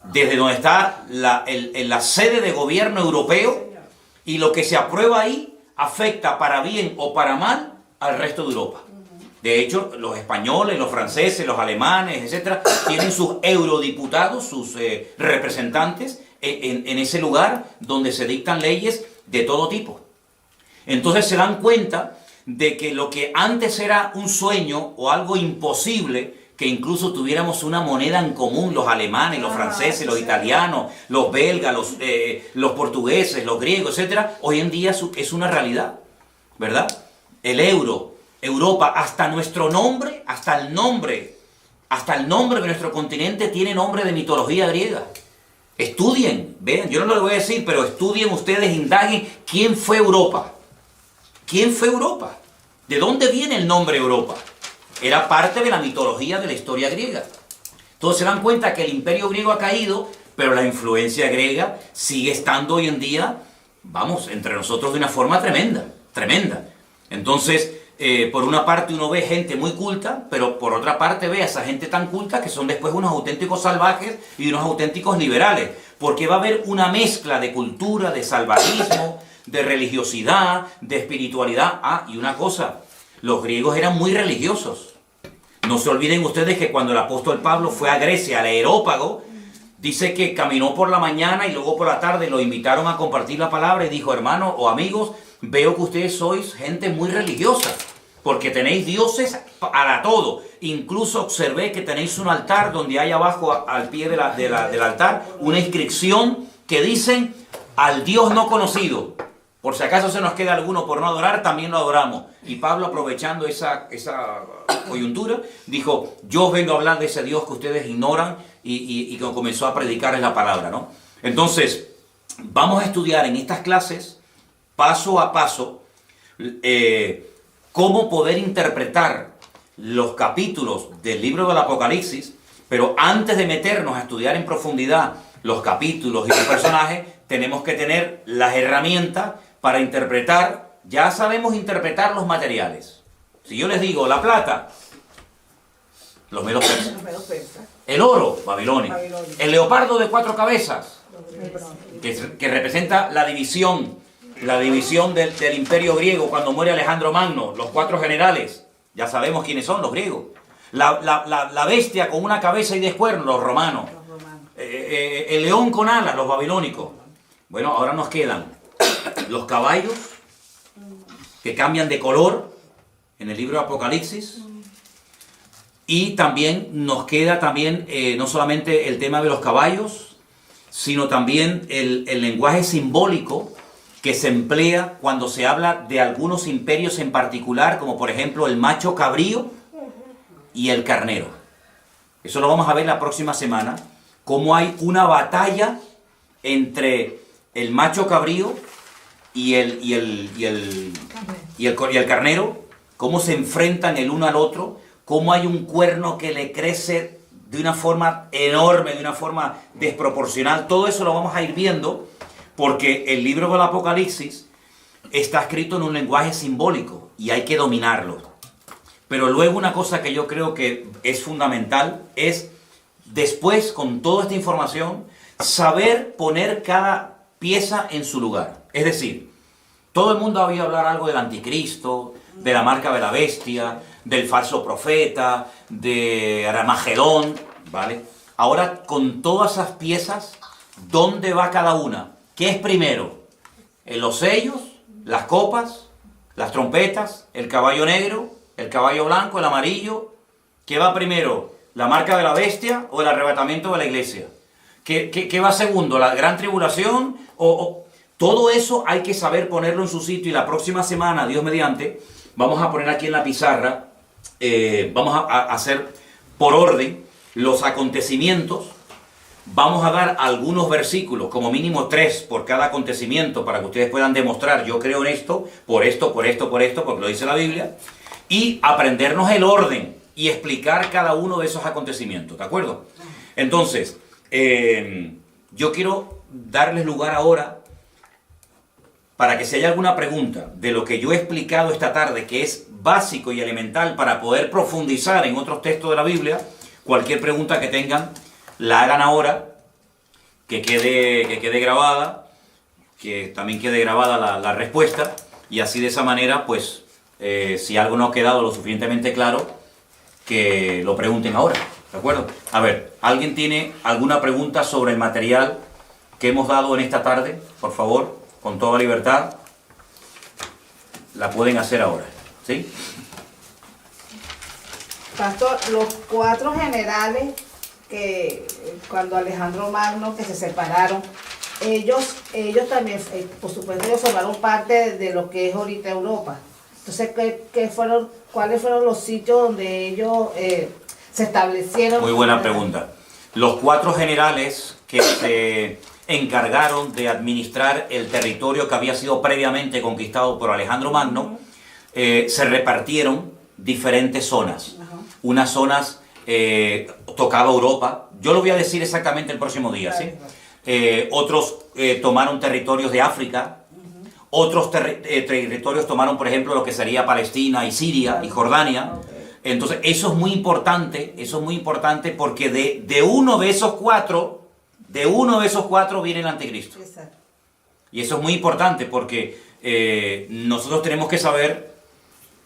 desde donde está la sede de gobierno europeo, y lo que se aprueba ahí afecta para bien o para mal al resto de Europa. De hecho, los españoles, los franceses, los alemanes, etcétera, tienen sus eurodiputados, sus representantes en ese lugar donde se dictan leyes de todo tipo. Entonces se dan cuenta de que lo que antes era un sueño o algo imposible, que incluso tuviéramos una moneda en común, los alemanes, los franceses, los italianos, los belgas, los portugueses, los griegos, etcétera, hoy en día es una realidad, ¿verdad? El euro, Europa, hasta nuestro nombre, hasta el nombre de nuestro continente tiene nombre de mitología griega. Estudien, vean, yo no lo voy a decir, pero estudien ustedes, indaguen quién fue Europa. ¿Quién fue Europa? ¿De dónde viene el nombre Europa? Era parte de la mitología de la historia griega. Entonces se dan cuenta que el imperio griego ha caído, pero la influencia griega sigue estando hoy en día, vamos, entre nosotros de una forma tremenda, tremenda. Entonces, por una parte uno ve gente muy culta, pero por otra parte ve a esa gente tan culta que son después unos auténticos salvajes y unos auténticos liberales, porque va a haber una mezcla de cultura, de salvajismo, de religiosidad, de espiritualidad. Y una cosa, los griegos eran muy religiosos. No se olviden ustedes que cuando el apóstol Pablo fue a Grecia, al Areópago, dice que caminó por la mañana y luego por la tarde lo invitaron a compartir la palabra y dijo: hermanos o amigos, veo que ustedes sois gente muy religiosa, porque tenéis dioses para todo. Incluso observé que tenéis un altar donde hay abajo, al pie del altar, una inscripción que dicen: al Dios no conocido. Por si acaso se nos queda alguno por no adorar, también lo adoramos. Y Pablo, aprovechando esa coyuntura, dijo: yo os vengo a hablar de ese Dios que ustedes ignoran, y comenzó a predicarles la palabra, ¿no? Entonces, vamos a estudiar en estas clases, paso a paso, cómo poder interpretar los capítulos del libro del Apocalipsis, pero antes de meternos a estudiar en profundidad los capítulos y los personajes, tenemos que tener las herramientas para interpretar. Ya sabemos interpretar los materiales. Si yo les digo la plata, los medos persas. El oro, Babilonia. El leopardo de 4 cabezas, que representa la división del imperio griego cuando muere Alejandro Magno, los 4 generales. Ya sabemos quiénes son, los griegos. La bestia con una cabeza y 10 cuernos, los romanos. El león con alas, los babilónicos. Bueno, ahora nos quedan los caballos que cambian de color en el libro de Apocalipsis, y también nos queda no solamente el tema de los caballos, sino también el lenguaje simbólico que se emplea cuando se habla de algunos imperios en particular, como por ejemplo el macho cabrío y el carnero. Eso lo vamos a ver la próxima semana, cómo hay una batalla entre el macho cabrío y el carnero, cómo se enfrentan el uno al otro, cómo hay un cuerno que le crece de una forma enorme, de una forma desproporcional. Todo eso lo vamos a ir viendo, porque el libro del Apocalipsis está escrito en un lenguaje simbólico y hay que dominarlo. Pero luego una cosa que yo creo que es fundamental es, después, con toda esta información, saber poner cada pieza en su lugar. Es decir, todo el mundo ha oído hablar algo del anticristo, de la marca de la bestia, del falso profeta, de Armagedón, ¿vale? Ahora, con todas esas piezas, ¿dónde va cada una? ¿Qué es primero? ¿Los sellos, las copas, las trompetas, el caballo negro, el caballo blanco, el amarillo? ¿Qué va primero? ¿La marca de la bestia o el arrebatamiento de la iglesia? ¿Qué va segundo? ¿La gran tribulación? Todo eso hay que saber ponerlo en su sitio, y la próxima semana, Dios mediante, vamos a poner aquí en la pizarra, vamos a hacer por orden los acontecimientos. Vamos a dar algunos versículos, como mínimo 3 por cada acontecimiento, para que ustedes puedan demostrar: yo creo en esto, por esto, porque lo dice la Biblia, y aprendernos el orden y explicar cada uno de esos acontecimientos, ¿de acuerdo? Entonces, yo quiero darles lugar ahora para que si hay alguna pregunta de lo que yo he explicado esta tarde, que es básico y elemental para poder profundizar en otros textos de la Biblia, cualquier pregunta que tengan, la hagan ahora, que quede grabada, que también quede grabada la respuesta, y así de esa manera, pues, si algo no ha quedado lo suficientemente claro, que lo pregunten ahora, ¿de acuerdo? A ver, ¿alguien tiene alguna pregunta sobre el material que hemos dado en esta tarde? Por favor, con toda libertad, la pueden hacer ahora, ¿sí? Pastor, los 4 generales que cuando Alejandro Magno, que se separaron, ellos también, por supuesto, ellos formaron parte de lo que es ahorita Europa. Entonces, ¿cuáles fueron los sitios donde ellos se establecieron? Muy buena pregunta. Los 4 generales que se encargaron de administrar el territorio que había sido previamente conquistado por Alejandro Magno, se repartieron diferentes zonas. Unas zonas tocaba Europa, yo lo voy a decir exactamente el próximo día, ¿sí? Otros tomaron territorios de África, otros territorios tomaron, por ejemplo, lo que sería Palestina y Siria y Jordania. Entonces, eso es muy importante porque de uno de esos cuatro viene el anticristo. Y eso es muy importante porque nosotros tenemos que saber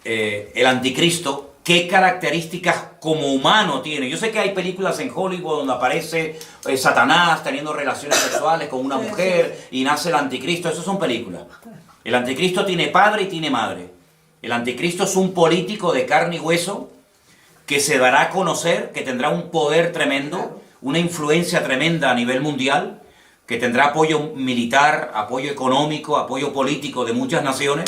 el anticristo, qué características como humano tiene. Yo sé que hay películas en Hollywood donde aparece Satanás teniendo relaciones sexuales con una mujer y nace el anticristo. Eso son películas. El anticristo tiene padre y tiene madre. El anticristo es un político de carne y hueso que se dará a conocer, que tendrá un poder tremendo, una influencia tremenda a nivel mundial, que tendrá apoyo militar, apoyo económico, apoyo político de muchas naciones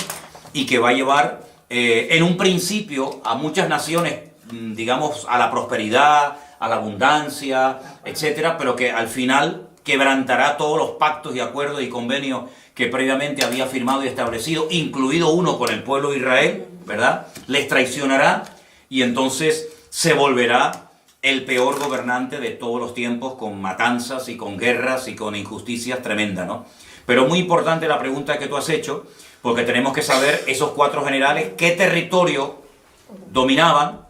y que va a llevar en un principio a muchas naciones, digamos, a la prosperidad, a la abundancia, etcétera, pero que al final quebrantará todos los pactos y acuerdos y convenios que previamente había firmado y establecido, incluido uno con el pueblo de Israel, ¿verdad? Les traicionará y entonces se volverá el peor gobernante de todos los tiempos, con matanzas y con guerras y con injusticias tremendas, ¿no? Pero muy importante la pregunta que tú has hecho, porque tenemos que saber esos 4 generales qué territorio dominaban.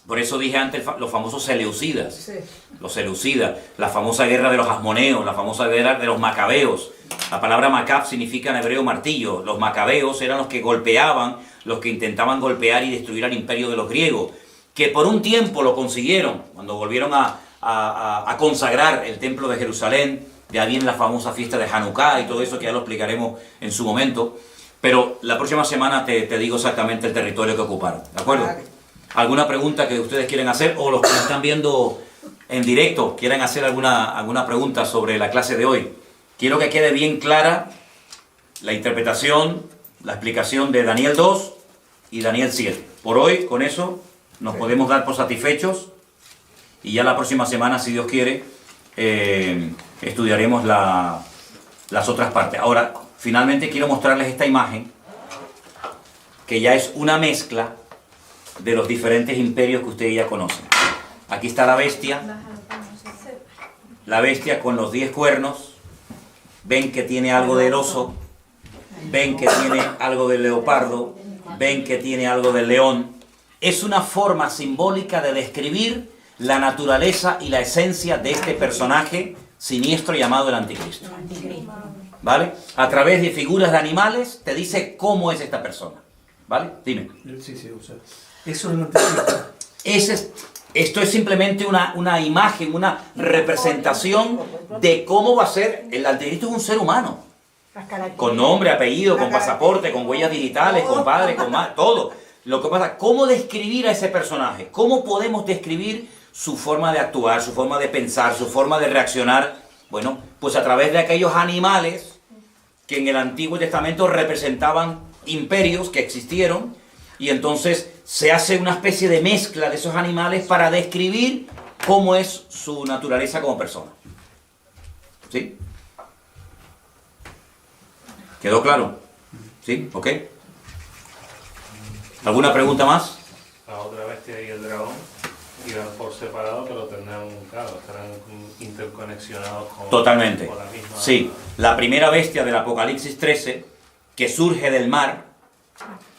Por eso dije antes los famosos seleucidas, sí. Los seleucidas, la famosa guerra de los asmoneos, la famosa guerra de los macabeos. La palabra macab significa en hebreo martillo. Los macabeos eran los que golpeaban, los que intentaban golpear y destruir al imperio de los griegos, que por un tiempo lo consiguieron, cuando volvieron a consagrar el templo de Jerusalén. De ahí viene la famosa fiesta de Hanukkah y todo eso, que ya lo explicaremos en su momento. Pero la próxima semana te digo exactamente el territorio que ocuparon, ¿de acuerdo? ¿Alguna pregunta que ustedes quieren hacer? O los que me están viendo en directo quieren hacer alguna pregunta sobre la clase de hoy. Quiero que quede bien clara la interpretación, la explicación de Daniel 2 y Daniel 7. Por hoy, con eso, nos podemos dar por satisfechos. Y ya la próxima semana, si Dios quiere, estudiaremos las otras partes. Ahora, finalmente quiero mostrarles esta imagen, que ya es una mezcla de los diferentes imperios que ustedes ya conocen. Aquí está la bestia con los 10 cuernos. Ven que tiene algo del oso, ven que tiene algo del leopardo, ven que tiene algo del león. Es una forma simbólica de describir la naturaleza y la esencia de este personaje siniestro llamado el anticristo. ¿Vale? A través de figuras de animales te dice cómo es esta persona. ¿Vale? Dime. Sí, o sea, eso es el anticristo. Esto es simplemente una imagen, una representación de cómo va a ser. El anticristo es un ser humano. Con nombre, apellido, con pasaporte, con huellas digitales, con padre, con madre, todo. Lo que pasa, ¿cómo describir a ese personaje? ¿Cómo podemos describir su forma de actuar, su forma de pensar, su forma de reaccionar? Bueno, pues a través de aquellos animales que en el Antiguo Testamento representaban imperios que existieron, y entonces se hace una especie de mezcla de esos animales para describir cómo es su naturaleza como persona. ¿Sí? ¿Quedó claro? ¿Sí? ¿Ok? ¿Alguna pregunta más? La otra bestia y el dragón irán por separado, pero tendrán, claro, estarán interconexionados con... Totalmente. Con la misma... Sí, la primera bestia del Apocalipsis 13 que surge del mar.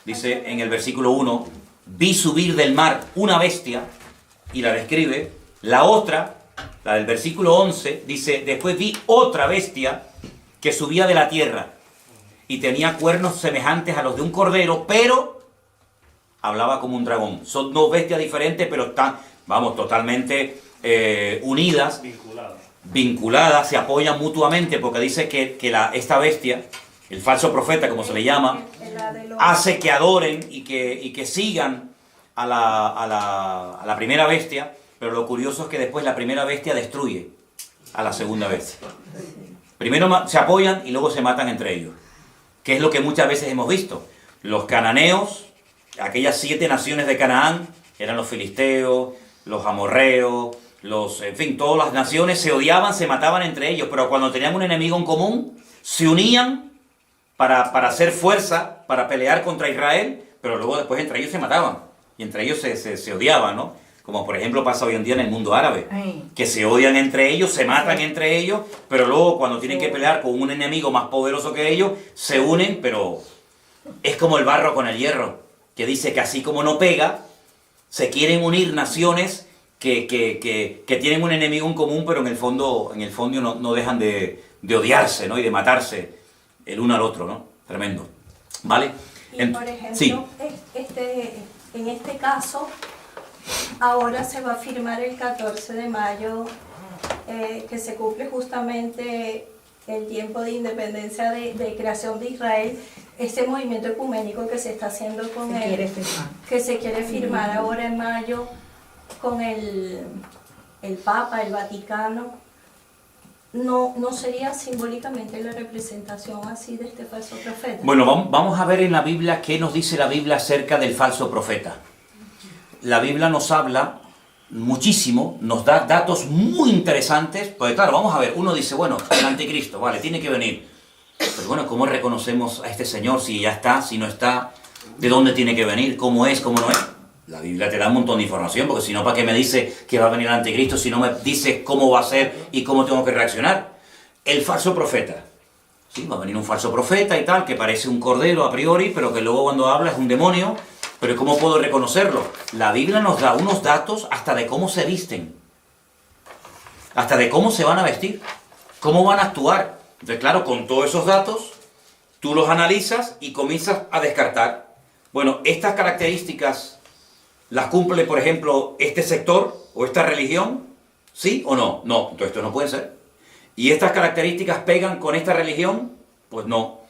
Dice en el versículo 1, vi subir del mar una bestia, y la describe. La otra, la del versículo 11, dice, después vi otra bestia que subía de la tierra, y tenía cuernos semejantes a los de un cordero, pero hablaba como un dragón. Son dos bestias diferentes, pero están, vamos, totalmente unidas, vinculadas, se apoyan mutuamente, porque dice que esta bestia, el falso profeta, como se le llama, hace que adoren y que sigan a la primera bestia, pero lo curioso es que después la primera bestia destruye a la segunda bestia. Primero se apoyan y luego se matan entre ellos, que es lo que muchas veces hemos visto. Los cananeos, aquellas 7 naciones de Canaán, eran los filisteos, los amorreos, en fin, todas las naciones se odiaban, se mataban entre ellos, pero cuando tenían un enemigo en común, se unían para hacer fuerza, para pelear contra Israel, pero luego después entre ellos se mataban, y entre ellos se odiaban, ¿no? Como por ejemplo pasa hoy en día en el mundo árabe, que se odian entre ellos, se matan entre ellos, pero luego cuando tienen que pelear con un enemigo más poderoso que ellos, se unen, pero es como el barro con el hierro, que dice que así como no pega, se quieren unir naciones que tienen un enemigo en común, pero en el fondo no dejan de odiarse, ¿no? Y de matarse el uno al otro, ¿no? Tremendo. ¿Vale? Y por ejemplo, sí. En este caso, ahora se va a firmar el 14 de mayo, que se cumple justamente el tiempo de independencia de creación de Israel, este movimiento ecuménico que se está haciendo con que se quiere firmar ahora en mayo con el Papa, el Vaticano. ¿No sería simbólicamente la representación así de este falso profeta? Bueno, vamos a ver en la Biblia qué nos dice la Biblia acerca del falso profeta. La Biblia nos habla muchísimo, nos da datos muy interesantes, porque claro, vamos a ver, uno dice, bueno, el anticristo, vale, tiene que venir. Pero bueno, ¿cómo reconocemos a este señor? Si ya está, si no está, ¿de dónde tiene que venir? ¿Cómo es? ¿Cómo no es? La Biblia te da un montón de información, porque si no, ¿para qué me dice que va a venir el anticristo si no me dice cómo va a ser y cómo tengo que reaccionar? El falso profeta. Sí, va a venir un falso profeta y tal, que parece un cordero a priori, pero que luego cuando habla es un demonio. Pero ¿cómo puedo reconocerlo? La Biblia nos da unos datos hasta de cómo se visten, hasta de cómo se van a vestir, cómo van a actuar. Entonces, claro, con todos esos datos, tú los analizas y comienzas a descartar. Bueno, estas características las cumple, por ejemplo, este sector o esta religión, ¿sí o no? No, entonces esto no puede ser. ¿Y estas características pegan con esta religión? Pues no.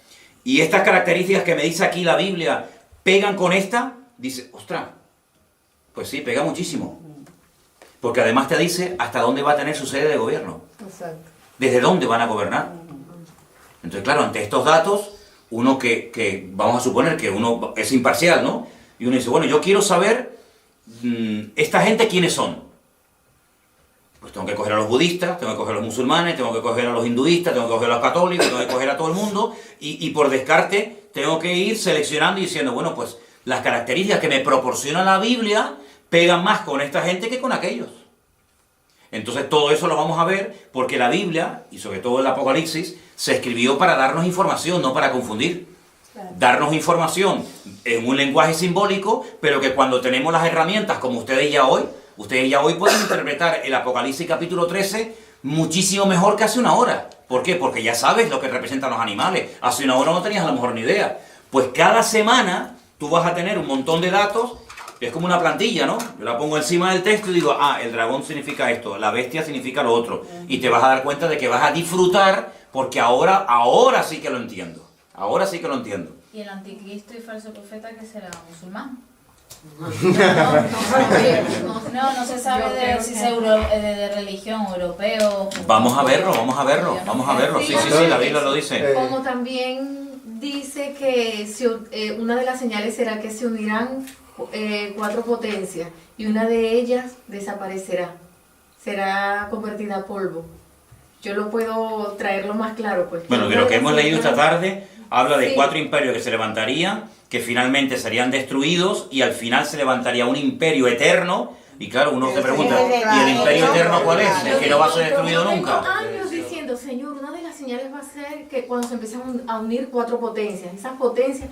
¿Y estas características que me dice aquí la Biblia pegan con esta? Dice, ostras, pues sí, pega muchísimo. Porque además te dice hasta dónde va a tener su sede de gobierno. Exacto. Desde dónde van a gobernar. Entonces, claro, ante estos datos, uno que vamos a suponer que uno es imparcial, ¿no? Y uno dice, bueno, yo quiero saber, ¿esta gente quiénes son? Pues tengo que coger a los budistas, tengo que coger a los musulmanes, tengo que coger a los hinduistas, tengo que coger a los católicos, tengo que coger a todo el mundo, y por descarte tengo que ir seleccionando y diciendo, bueno, pues las características que me proporciona la Biblia pegan más con esta gente que con aquellos. Entonces todo eso lo vamos a ver porque la Biblia, y sobre todo el Apocalipsis, se escribió para darnos información, no para confundir. Claro. Darnos información en un lenguaje simbólico, pero que cuando tenemos las herramientas, como ustedes ya hoy pueden interpretar el Apocalipsis capítulo 13 muchísimo mejor que hace una hora. ¿Por qué? Porque ya sabes lo que representan los animales. Hace una hora no tenías a lo mejor ni idea. Pues cada semana tú vas a tener un montón de datos. Es como una plantilla, ¿no? Yo la pongo encima del texto y digo, el dragón significa esto, la bestia significa lo otro. Y te vas a dar cuenta de que vas a disfrutar, porque ahora sí que lo entiendo. Ahora sí que lo entiendo. ¿Y el anticristo y falso profeta que será musulmán? No se sabe si es de religión, europeo. Vamos a verlo. Sí, la Biblia lo dice. Como también dice que una de las señales será que se unirán 4 potencias y una de ellas desaparecerá, será convertida a polvo. Yo lo puedo traerlo más claro, pues. Bueno, de lo que hemos leído esta tarde habla de 4 imperios que se levantarían, que finalmente serían destruidos y al final se levantaría un imperio eterno. Y claro, uno se pregunta, ¿y el imperio eterno cuál es? ¿El que no va a ser destruido nunca? Años diciendo, Señor, una de las señales señales va a ser que cuando se empiezan a unir cuatro potencias, esas potencias